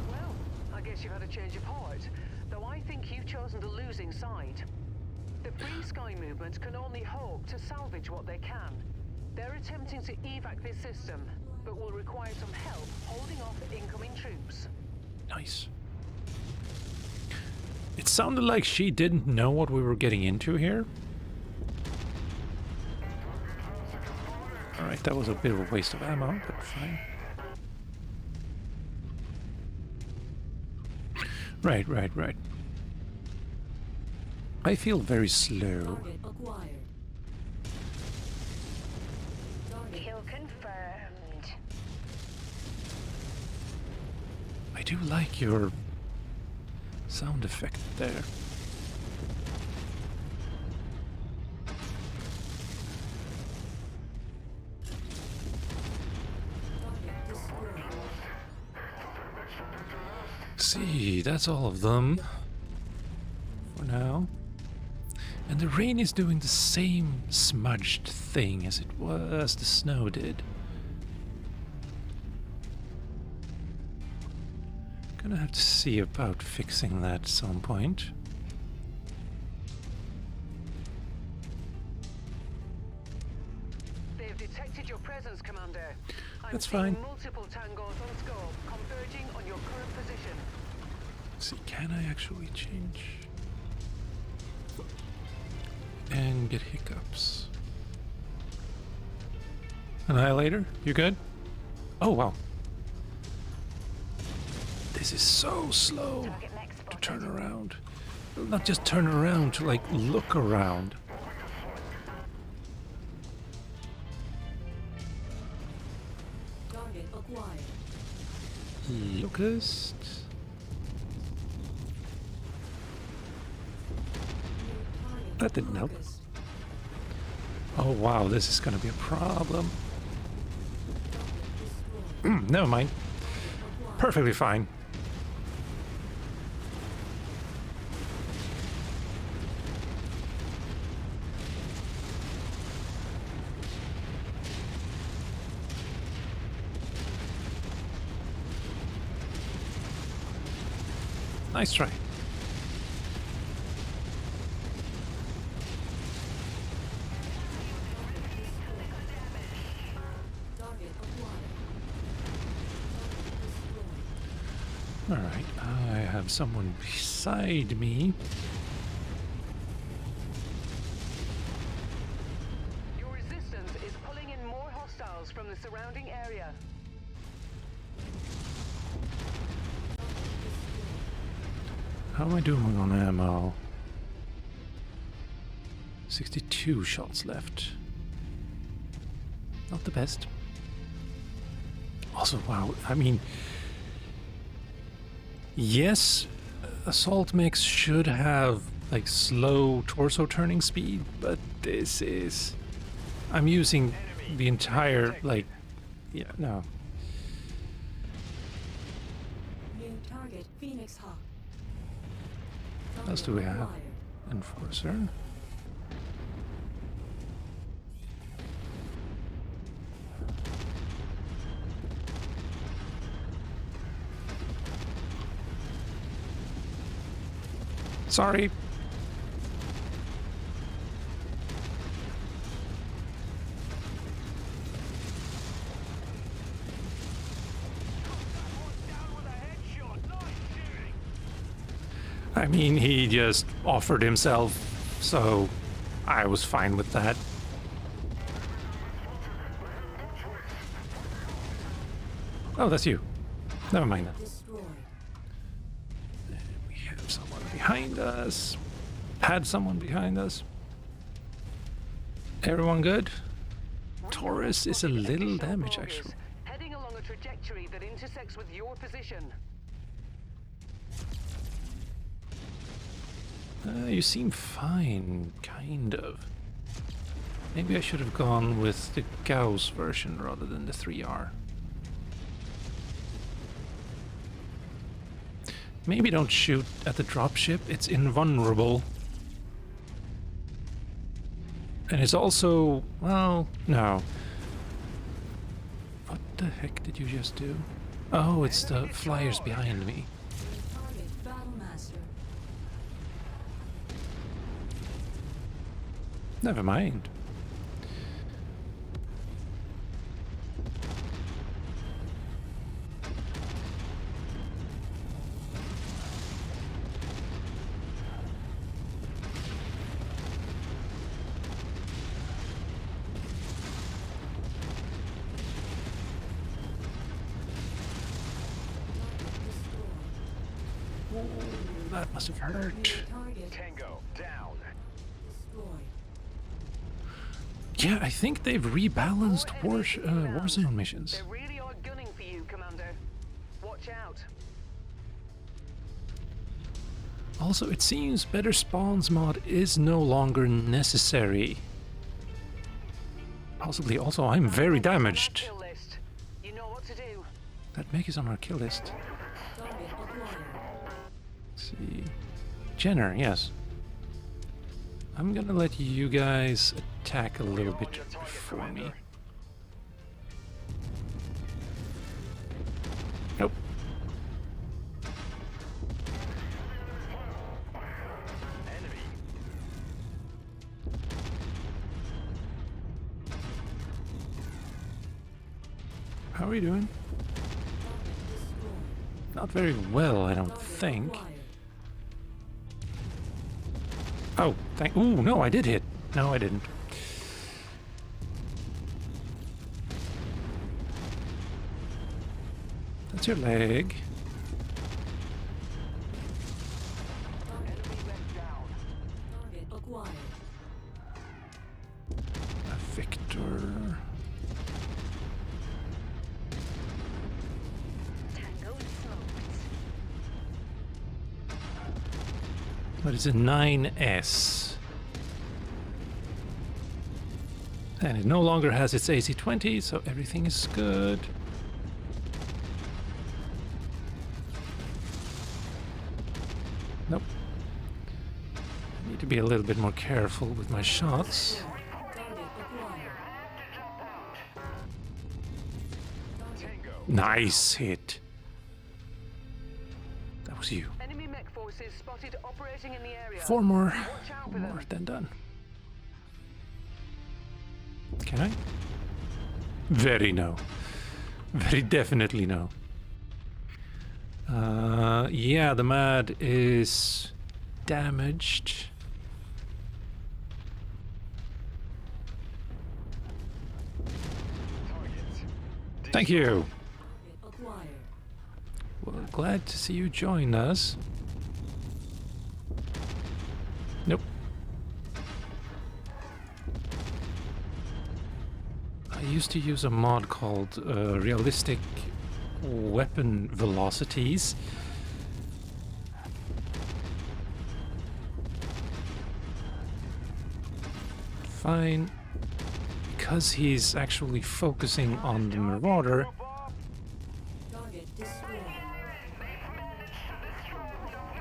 Well, I guess you've had a change of heart, though I think you've chosen the losing side. The Free Sky movement can only hope to salvage what they can. They're attempting to evac this system, but will require some help holding off incoming troops. Nice. It sounded like she didn't know what we were getting into here. Alright, that was a bit of a waste of ammo, but fine. Right. I feel very slow. Target acquired. Target Kill confirmed. I do like your sound effect there. target destroyed. See, that's all of them for now. And the rain is doing the same smudged thing as the snow did. Gonna have to see about fixing that at some point. They've detected your presence, Commander. I'm That's seeing fine. multiple tangos on scope, converging on your current position. See, can I actually change? And get hiccups. Annihilator, you good? Oh, wow. This is so slow Target mech to spotted. turn around. Well, not just turn around, to like look around. Target acquired. Locust. New target That didn't help. focused. Oh wow, this is gonna be a problem. Destroyed. Never mind. Acquired. Perfectly fine. Nice try. Target acquired. Target destroyed. Alright, I have someone beside me. Your resistance is pulling in more hostiles from the surrounding area. How am I doing on ammo? 62 shots left. Not the best. Also, wow, I mean, yes, assault mechs should have like slow torso turning speed, but this is, I'm using the entire, like, yeah, no. New target Phoenix Hawk. What else do we have? Acquired. Enforcer. Sorry. I mean, he just offered himself, so I was fine with that. Oh, that's you. Never mind that. Destroyed. We have someone behind us. Had someone behind us. Everyone good? Taurus is a little damaged, actually. Heading along a trajectory that intersects with your position. You seem fine, kind of. Maybe I should have gone with the Gauss version rather than the 3R. Maybe don't shoot at the dropship, it's invulnerable. And it's also, well, no. What the heck did you just do? Oh, it's the flyers behind me. Target Battlemaster. Never mind. That must have hurt. Target Tango down. destroyed. Yeah, I think they've rebalanced Warzone missions. They really are gunning for you, Commander. Watch out. Also, it seems better spawns mod is no longer necessary. Possibly also I'm very damaged. Kill list. You know what to do. That mech is on our kill list. Target acquired. Let's see. Jenner, yes. I'm gonna let you guys attack a little bit before me. Nope. Enemy. How are we doing? Not very well, I don't think. Acquired. Oh, thank. Ooh, no, I did hit. No, I didn't. That's your leg. Enemy leg down. Target acquired. A Victor. Tango smoked. But it's a 9S. And it no longer has its AC-20, so everything is good. Nope. I need to be a little bit more careful with my shots. Target acquired. Tango. Nice hit. That was you. Enemy mech forces spotted operating in the area. Four more. Watch out for them. More than done. Can I? Very no. Very definitely no. Yeah, the MAD is damaged. Targets. Thank you. Target acquired. Well, glad to see you join us. Nope. I used to use a mod called Realistic Weapon Velocities. Fine. Because he's actually focusing on the Marauder, Target destroyed.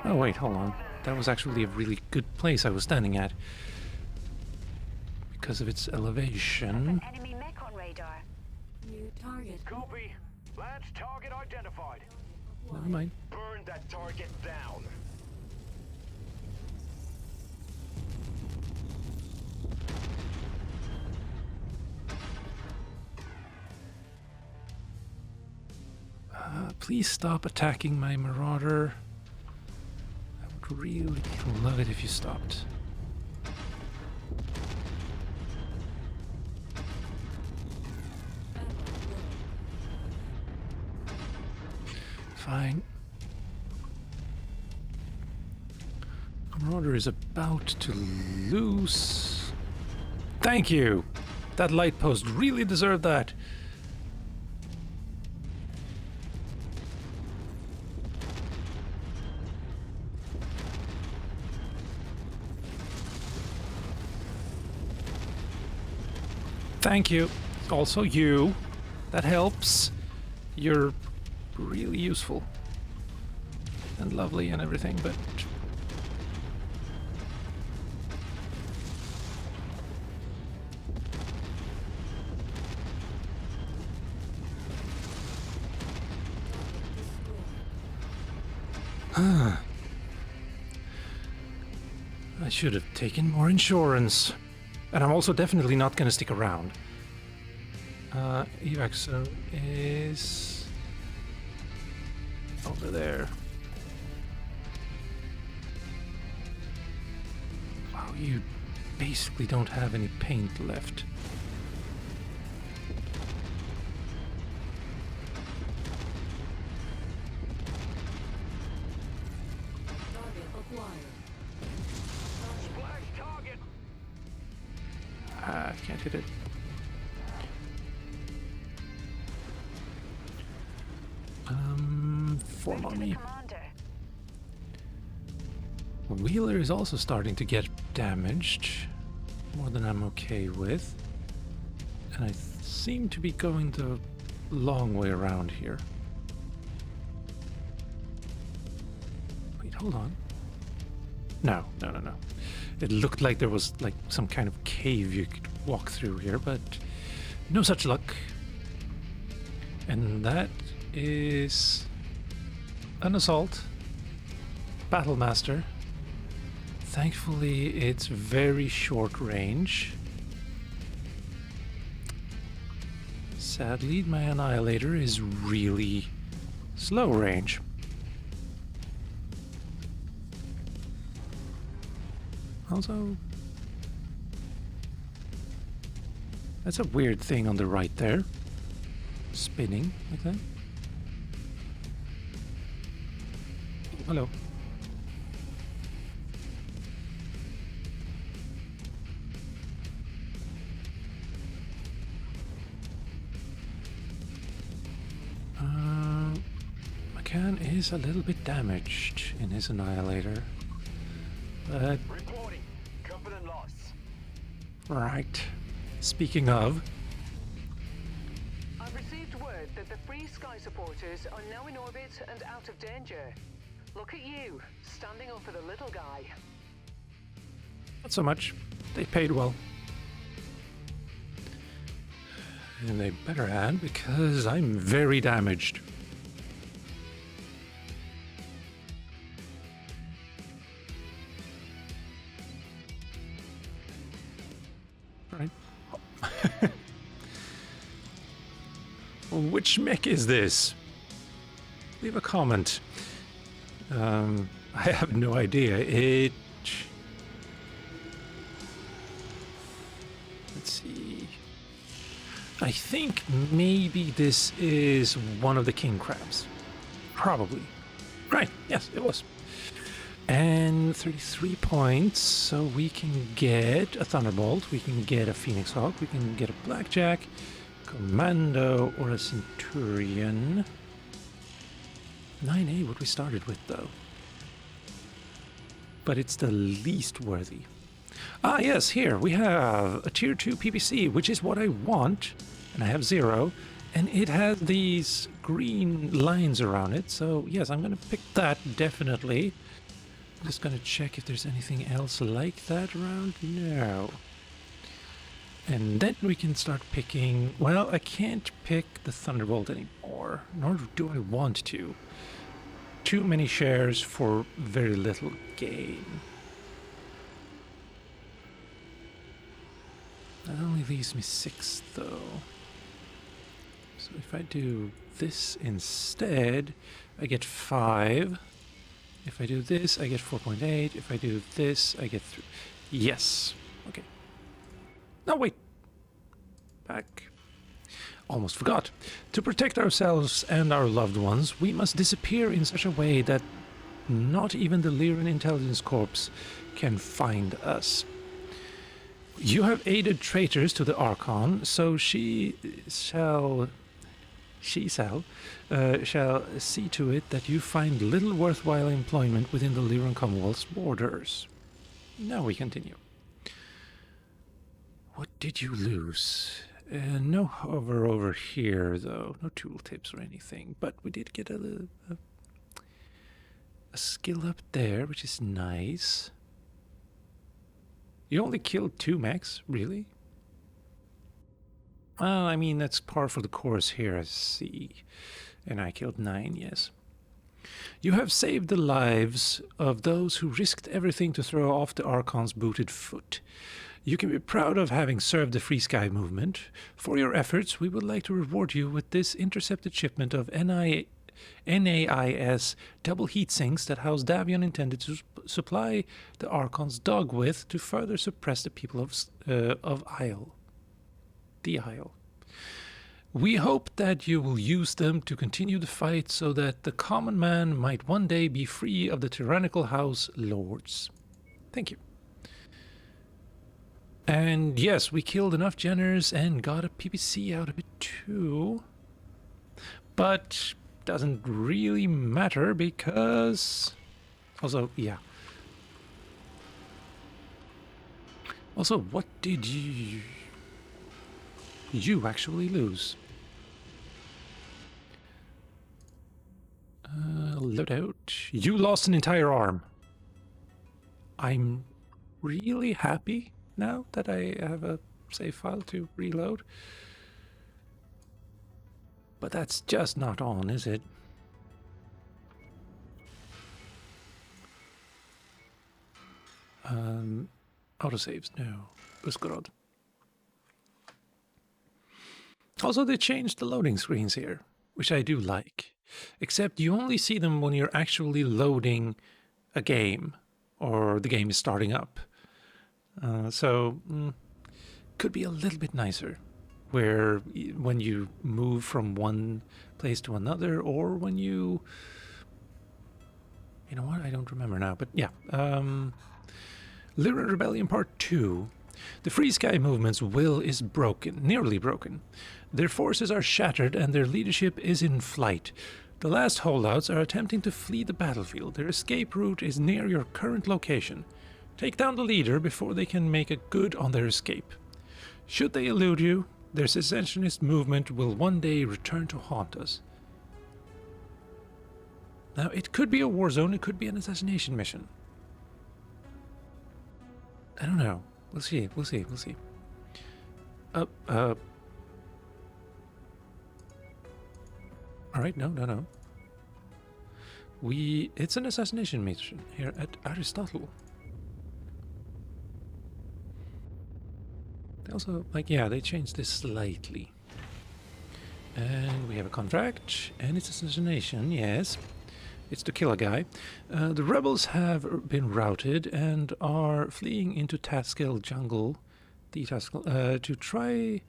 oh wait, hold on. That was actually a really good place I was standing at. Because of its elevation. Enemy mech on radar. New target. Copy. Lance target identified. Never mind. Burn that target down. Please stop attacking my Marauder. I would really love it if you stopped. fine. Marauder is about to lose. Thank you! That light post really deserved that. Thank you. Also you. That helps. You're really useful. And lovely and everything, but... I should have taken more insurance. And I'm also definitely not gonna stick around. Evac zone is over there. Wow, you basically don't have any paint left. Target acquired. Splash target. Ah, can't hit it. Form on me. Commander. Wheeler is also starting to get damaged, more than I'm okay with. And I seem to be going the long way around here. Wait, hold on. No. It looked like there was like some kind of cave you could walk through here, but no such luck. And that is an assault. Battlemaster. Thankfully, it's very short range. Sadly, my Annihilator is really slow range. Also, that's a weird thing on the right there. Spinning like that. Hello. McCann is a little bit damaged in his Annihilator. But... Reporting. Confident loss. Right. Speaking of... I've received word that the Free Sky supporters are now in orbit and out of danger. Look at you, standing up for the little guy. Not so much. They paid well. And they better add, because I'm very damaged. Right. Which mech is this? Leave a comment. I have no idea. Let's see. I think maybe this is one of the king crabs. Probably. Right, yes, it was. And 33 points, so we can get a Thunderbolt, we can get a Phoenix Hawk, we can get a Blackjack, Commando, or a Centurion. 9A, what we started with, though. But it's the least worthy. Ah, yes, here we have a Tier 2 PPC, which is what I want, and I have 0, and it has these green lines around it, so yes, I'm going to pick that, definitely. I'm just going to check if there's anything else like that around. No. And then we can start picking... Well, I can't pick the Thunderbolt anymore, nor do I want to. Too many shares for very little gain. That only leaves me 6, though. So if I do this instead, I get 5. If I do this, I get 4.8. If I do this, I get 3. Yes. Okay. No, wait. Back. almost forgot. To protect ourselves and our loved ones, we must disappear in such a way that not even the Lyran Intelligence Corps can find us. You have aided traitors to the Archon, so she shall see to it that you find little worthwhile employment within the Lyran Commonwealth's borders. Now we continue. What did you lose? No hover over here, though. No tooltips or anything. But we did get a skill up there, which is nice. You only killed 2 mechs? Really? Well, I mean, that's par for the course here, I see. And I killed 9, yes. You have saved the lives of those who risked everything to throw off the Archon's booted foot. You can be proud of having served the Free Sky movement. For your efforts, we would like to reward you with this intercepted shipment of NAIS double heat sinks that House Davion intended to supply the Archon's dog with to further suppress the people of Isle. The Isle. We hope that you will use them to continue the fight so that the common man might one day be free of the tyrannical House Lords. Thank you. And yes, we killed enough Jenners and got a PPC out of it too. But doesn't really matter because... Also, yeah. Also, what did you actually lose? Loadout. You lost an entire arm. I'm really happy now that I have a save file to reload. But that's just not on, is it? Autosaves, no. Buskarod. Also, they changed the loading screens here, which I do like. Except you only see them when you're actually loading a game, or the game is starting up. Could be a little bit nicer, where when you move from one place to another, or when you... You know what? I don't remember now, but yeah. Lyran Rebellion Part 2. The Free Sky movement's will is broken, nearly broken. Their forces are shattered and their leadership is in flight. The last holdouts are attempting to flee the battlefield. Their escape route is near your current location. Take down the leader before they can make a good on their escape. Should they elude you, their secessionist movement will one day return to haunt us. Now, it could be a Warzone, it could be an assassination mission. I don't know. We'll see. Alright, no. It's an assassination mission here at Aristotle. They also, they changed this slightly. And we have a contract, and it's assassination, yes. It's to kill a guy. The rebels have been routed and are fleeing into Taskell jungle, to try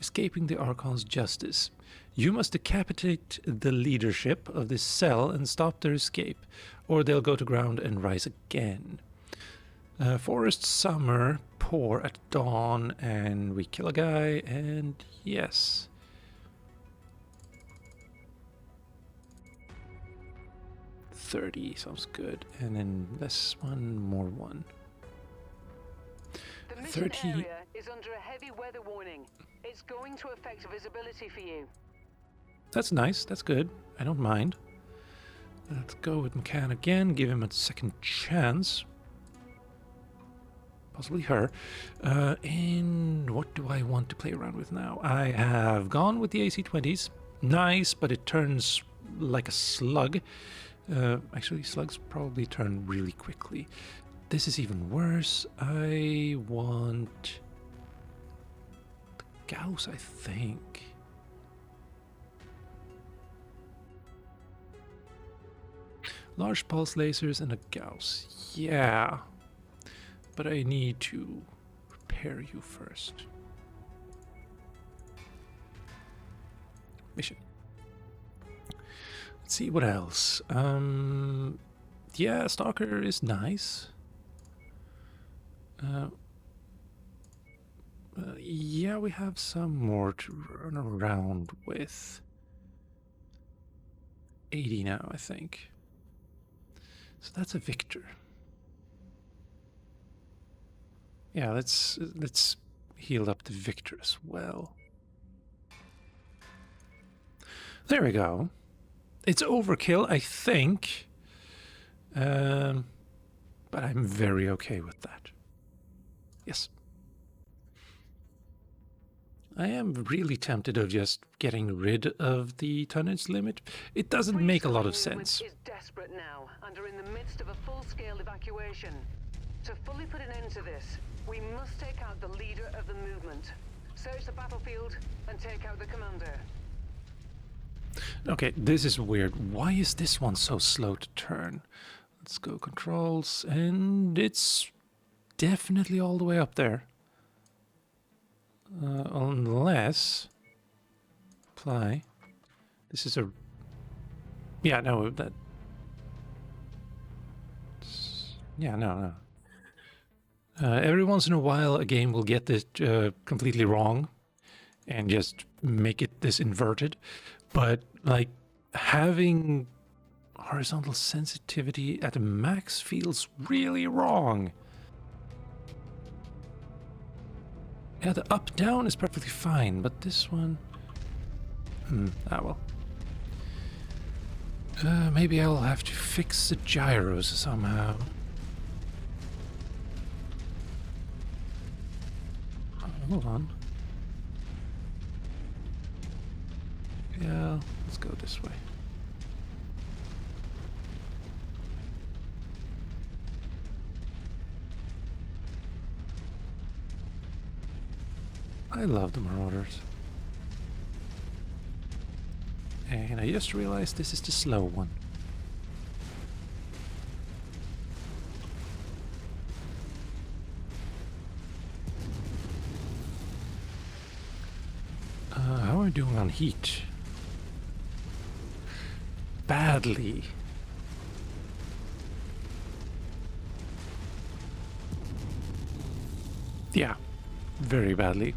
escaping the Archon's justice. You must decapitate the leadership of this cell and stop their escape, or they'll go to ground and rise again. Forest summer, pour at dawn, and we kill a guy, and yes. $30 sounds good, and then this one, more one. The mission 30. area is under a heavy weather warning. It's going to affect visibility for you. That's nice, that's good. I don't mind. Let's go with McCann again, give him a second chance. Possibly her. And what do I want to play around with now? I have gone with the AC-20s. Nice, but it turns like a slug. Actually, slugs probably turn really quickly. This is even worse. I want the Gauss, I think. Large pulse lasers and a Gauss. Yeah. But I need to repair you first. mission. Let's see what else. Yeah, Stalker is nice. Yeah, we have some more to run around with. 80 now, I think. So that's a victor. Yeah, let's heal up the victor as well. There we go. It's overkill, I think. But I'm very okay with that. Yes. I am really tempted of just getting rid of the tonnage limit. It doesn't make a lot of sense. Is desperate now and are in the midst of a full-scale evacuation. To fully put an end to this, we must take out the leader of the movement. Search the battlefield and take out the commander. Okay, this is weird. Why is this one so slow to turn? Let's go controls, and it's definitely all the way up there. Unless apply. This is a yeah, no, that yeah, no. Every once in a while, a game will get this completely wrong and just make it this inverted. But like having horizontal sensitivity at a max feels really wrong. Yeah, the up-down is perfectly fine, but this one... well. Maybe I'll have to fix the gyros somehow. Oh, hold on. Yeah, let's go this way. I love the Marauders. And I just realized this is the slow one. How are we doing on heat? Badly. Yeah, very badly.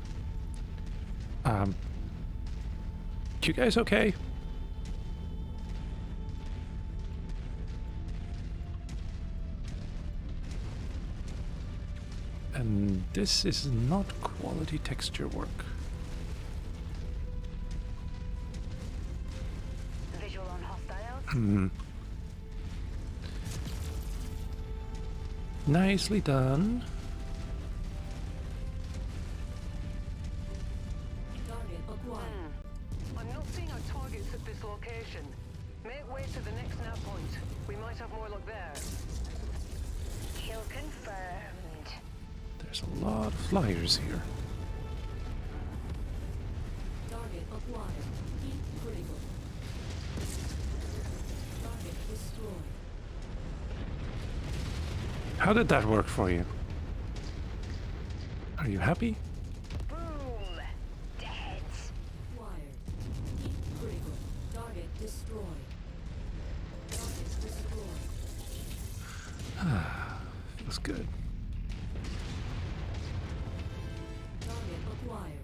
You guys okay? And this is not quality texture work. Visual on hostiles. Nicely done. Target acquired. I'm not seeing our targets at this location. Make way to the next nav point. We might have more luck there. Kill confirmed. There's a lot of flyers here. Target acquired. Heat critical. Target destroyed. How did that work for you? Are you happy? Boom. Dead. Acquired. Heat critical. Target destroyed. Target destroyed. Feels good. Target acquired.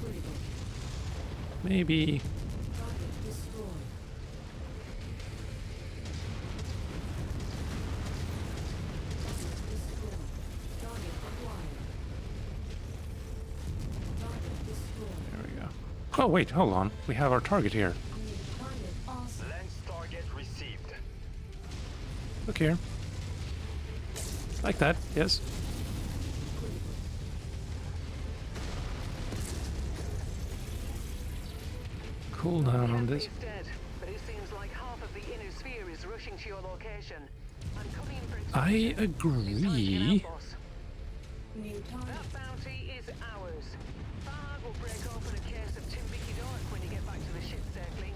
Critical. Maybe. Target destroyed. Target destroyed. Target acquired. Target destroyed. There we go. Oh, wait, hold on. We have our target here. Target awesome. Lens target received. Look here. Like that, yes. Cool down on this. He's dead, but it seems like half of the inner sphere is rushing to your location. I'm coming in for I extraction. agree. New target. That bounty is ours. Fahad will break open a case of Timbiki Dark when you get back to the ship circling.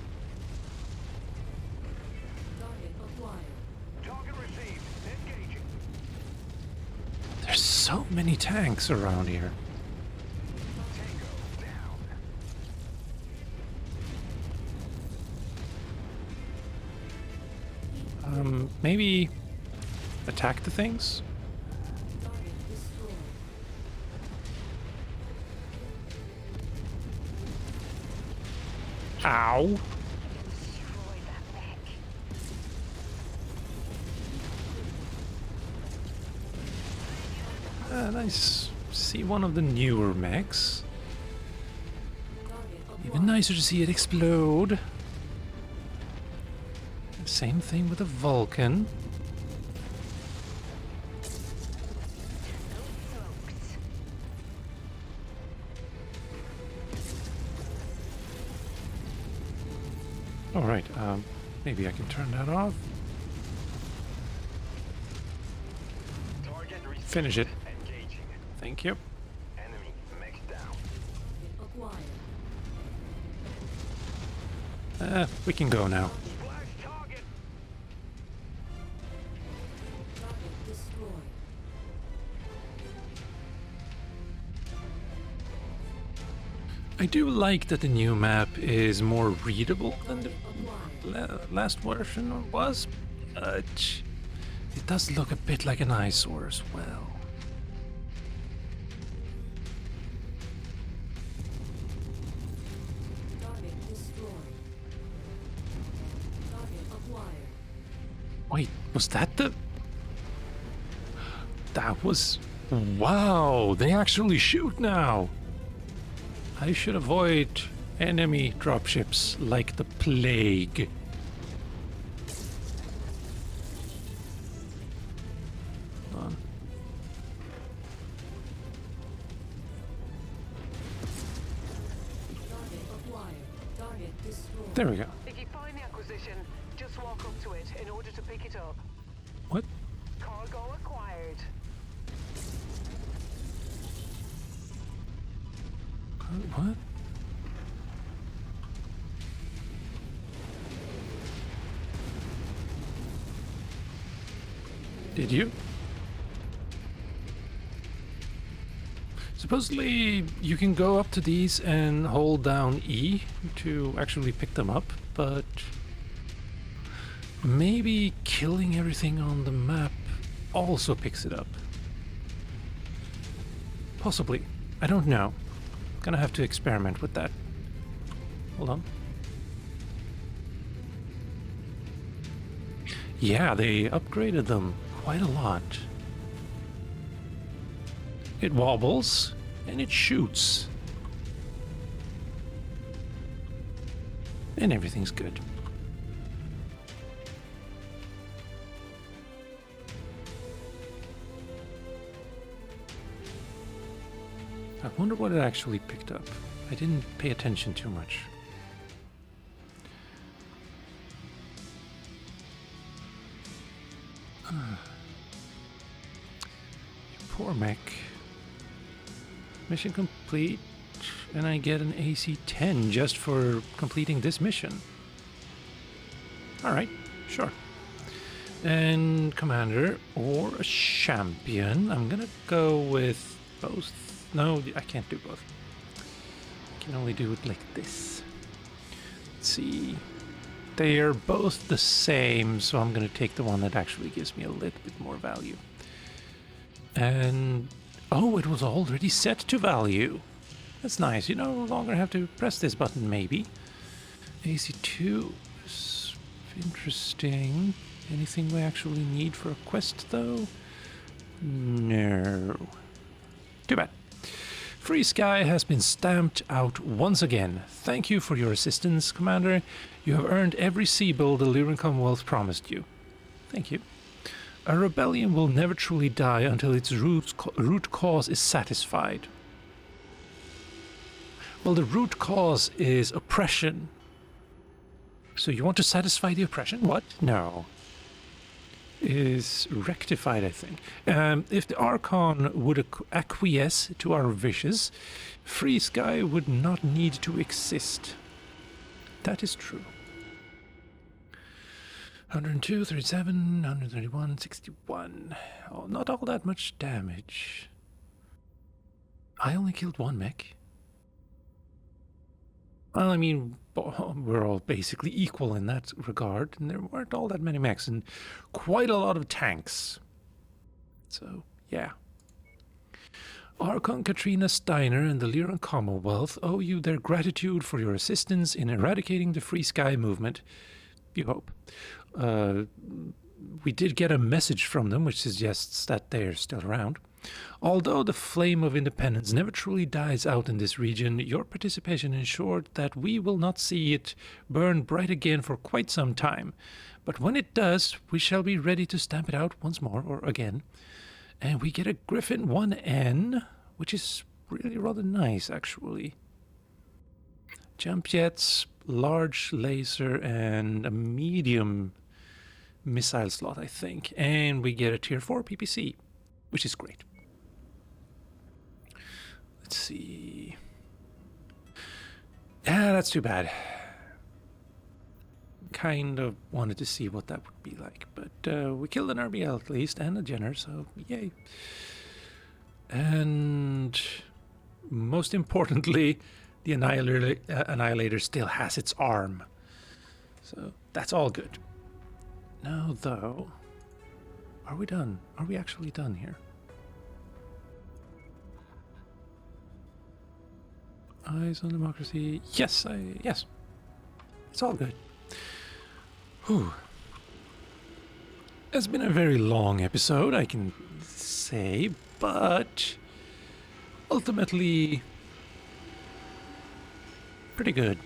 Target acquired. Target received. Engaging. There's so many tanks around here. Tango down. Maybe attack the things? Target destroyed. Ow! Destroy that mech. Nice. See one of the newer mechs. Target Even acquired. nicer to see it explode. Same thing with the Vulcan. Smoked. Alright, maybe I can turn that off. Target received. Finish it. Engaging. Thank you. Enemy mech down. Acquired. We can go now. Splash target. Target destroyed. I do like that the new map is more readable than the Acquired. last version was, but it does look a bit like an eyesore as well. Target destroyed. Target acquired. Wait, was that the... That was... Wow, they actually shoot now! I should avoid enemy dropships like the plague. Hold on. Target acquired. Target destroyed. There we go. If you find the acquisition, just walk up to it in order to pick it up. What? Cargo acquired. What? Did you? Supposedly you can go up to these and hold down E to actually pick them up, but maybe killing everything on the map also picks it up. Possibly. I don't know. Gonna have to experiment with that. Hold on. Yeah, they upgraded them quite a lot. It wobbles and it shoots. And everything's good. I wonder what it actually picked up. I didn't pay attention too much. Poor mech. Mission complete, and I get an AC 10 just for completing this mission. Alright, sure. And commander or a champion. I'm gonna go with both. No, I can't do both. I can only do it like this. Let's see. They are both the same, so I'm gonna take the one that actually gives me a little bit more value. And oh, it was already set to value. That's nice. You no longer have to press this button, maybe. AC2 is interesting. Anything we actually need for a quest, though? No. Too bad. Free Sky has been stamped out once again. Thank you for your assistance, Commander. You have earned every sea bill the Lyran Commonwealth promised you. Thank you. A rebellion will never truly die until its root cause is satisfied. Well, the root cause is oppression. So you want to satisfy the oppression? What? No. Is rectified, I think. If the Archon would acquiesce to our wishes, Free Sky would not need to exist. That is true. 102, 37, 131, 61. Oh, not all that much damage. I only killed one mech. Well, I mean, we're all basically equal in that regard, and there weren't all that many mechs and quite a lot of tanks. So, yeah. Archon Katrina Steiner and the Lyran Commonwealth owe you their gratitude for your assistance in eradicating the Free Sky movement. You hope. We did get a message from them which suggests that they're still around. Although the flame of independence never truly dies out in this region, your participation ensured that we will not see it burn bright again for quite some time. But when it does, we shall be ready to stamp it out once more, or again. And we get a Griffin 1N, which is really rather nice, actually. Jump jets, large laser, and a medium missile slot, I think. And we get a tier 4 PPC, which is great. Let's see. Yeah, that's too bad. Kind of wanted to see what that would be like, but we killed an RBL at least, and a Jenner, so yay. And most importantly, the Annihilator still has its arm. So that's all good. Now, though, are we done? Are we actually done here? Eyes on democracy. Yes, yes. It's all good. Whew. It's been a very long episode, I can say, but ultimately pretty good.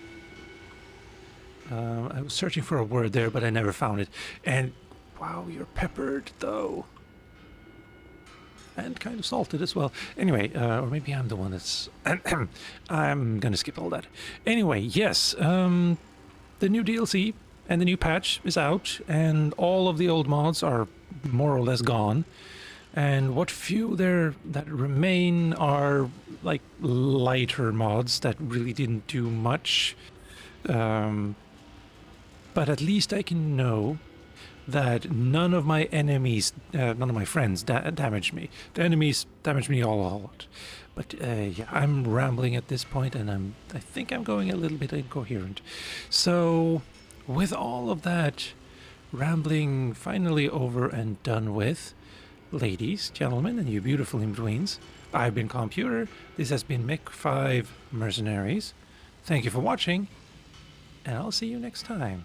I was searching for a word there, but I never found it. And wow, you're peppered though. And kind of salted as well. Anyway, or maybe I'm the one that's... I'm gonna skip all that. Anyway, yes, the new DLC and the new patch is out, and all of the old mods are more or less gone. And what few there that remain are like lighter mods that really didn't do much. But at least I can know that none of my enemies, none of my friends damaged me. The enemies damaged me all a lot. But yeah, I'm rambling at this point, and I think I'm going a little bit incoherent. So, with all of that rambling finally over and done with, ladies, gentlemen, and you beautiful in-betweens, I've been Calmputer. This has been Mech 5 Mercenaries. Thank you for watching, and I'll see you next time.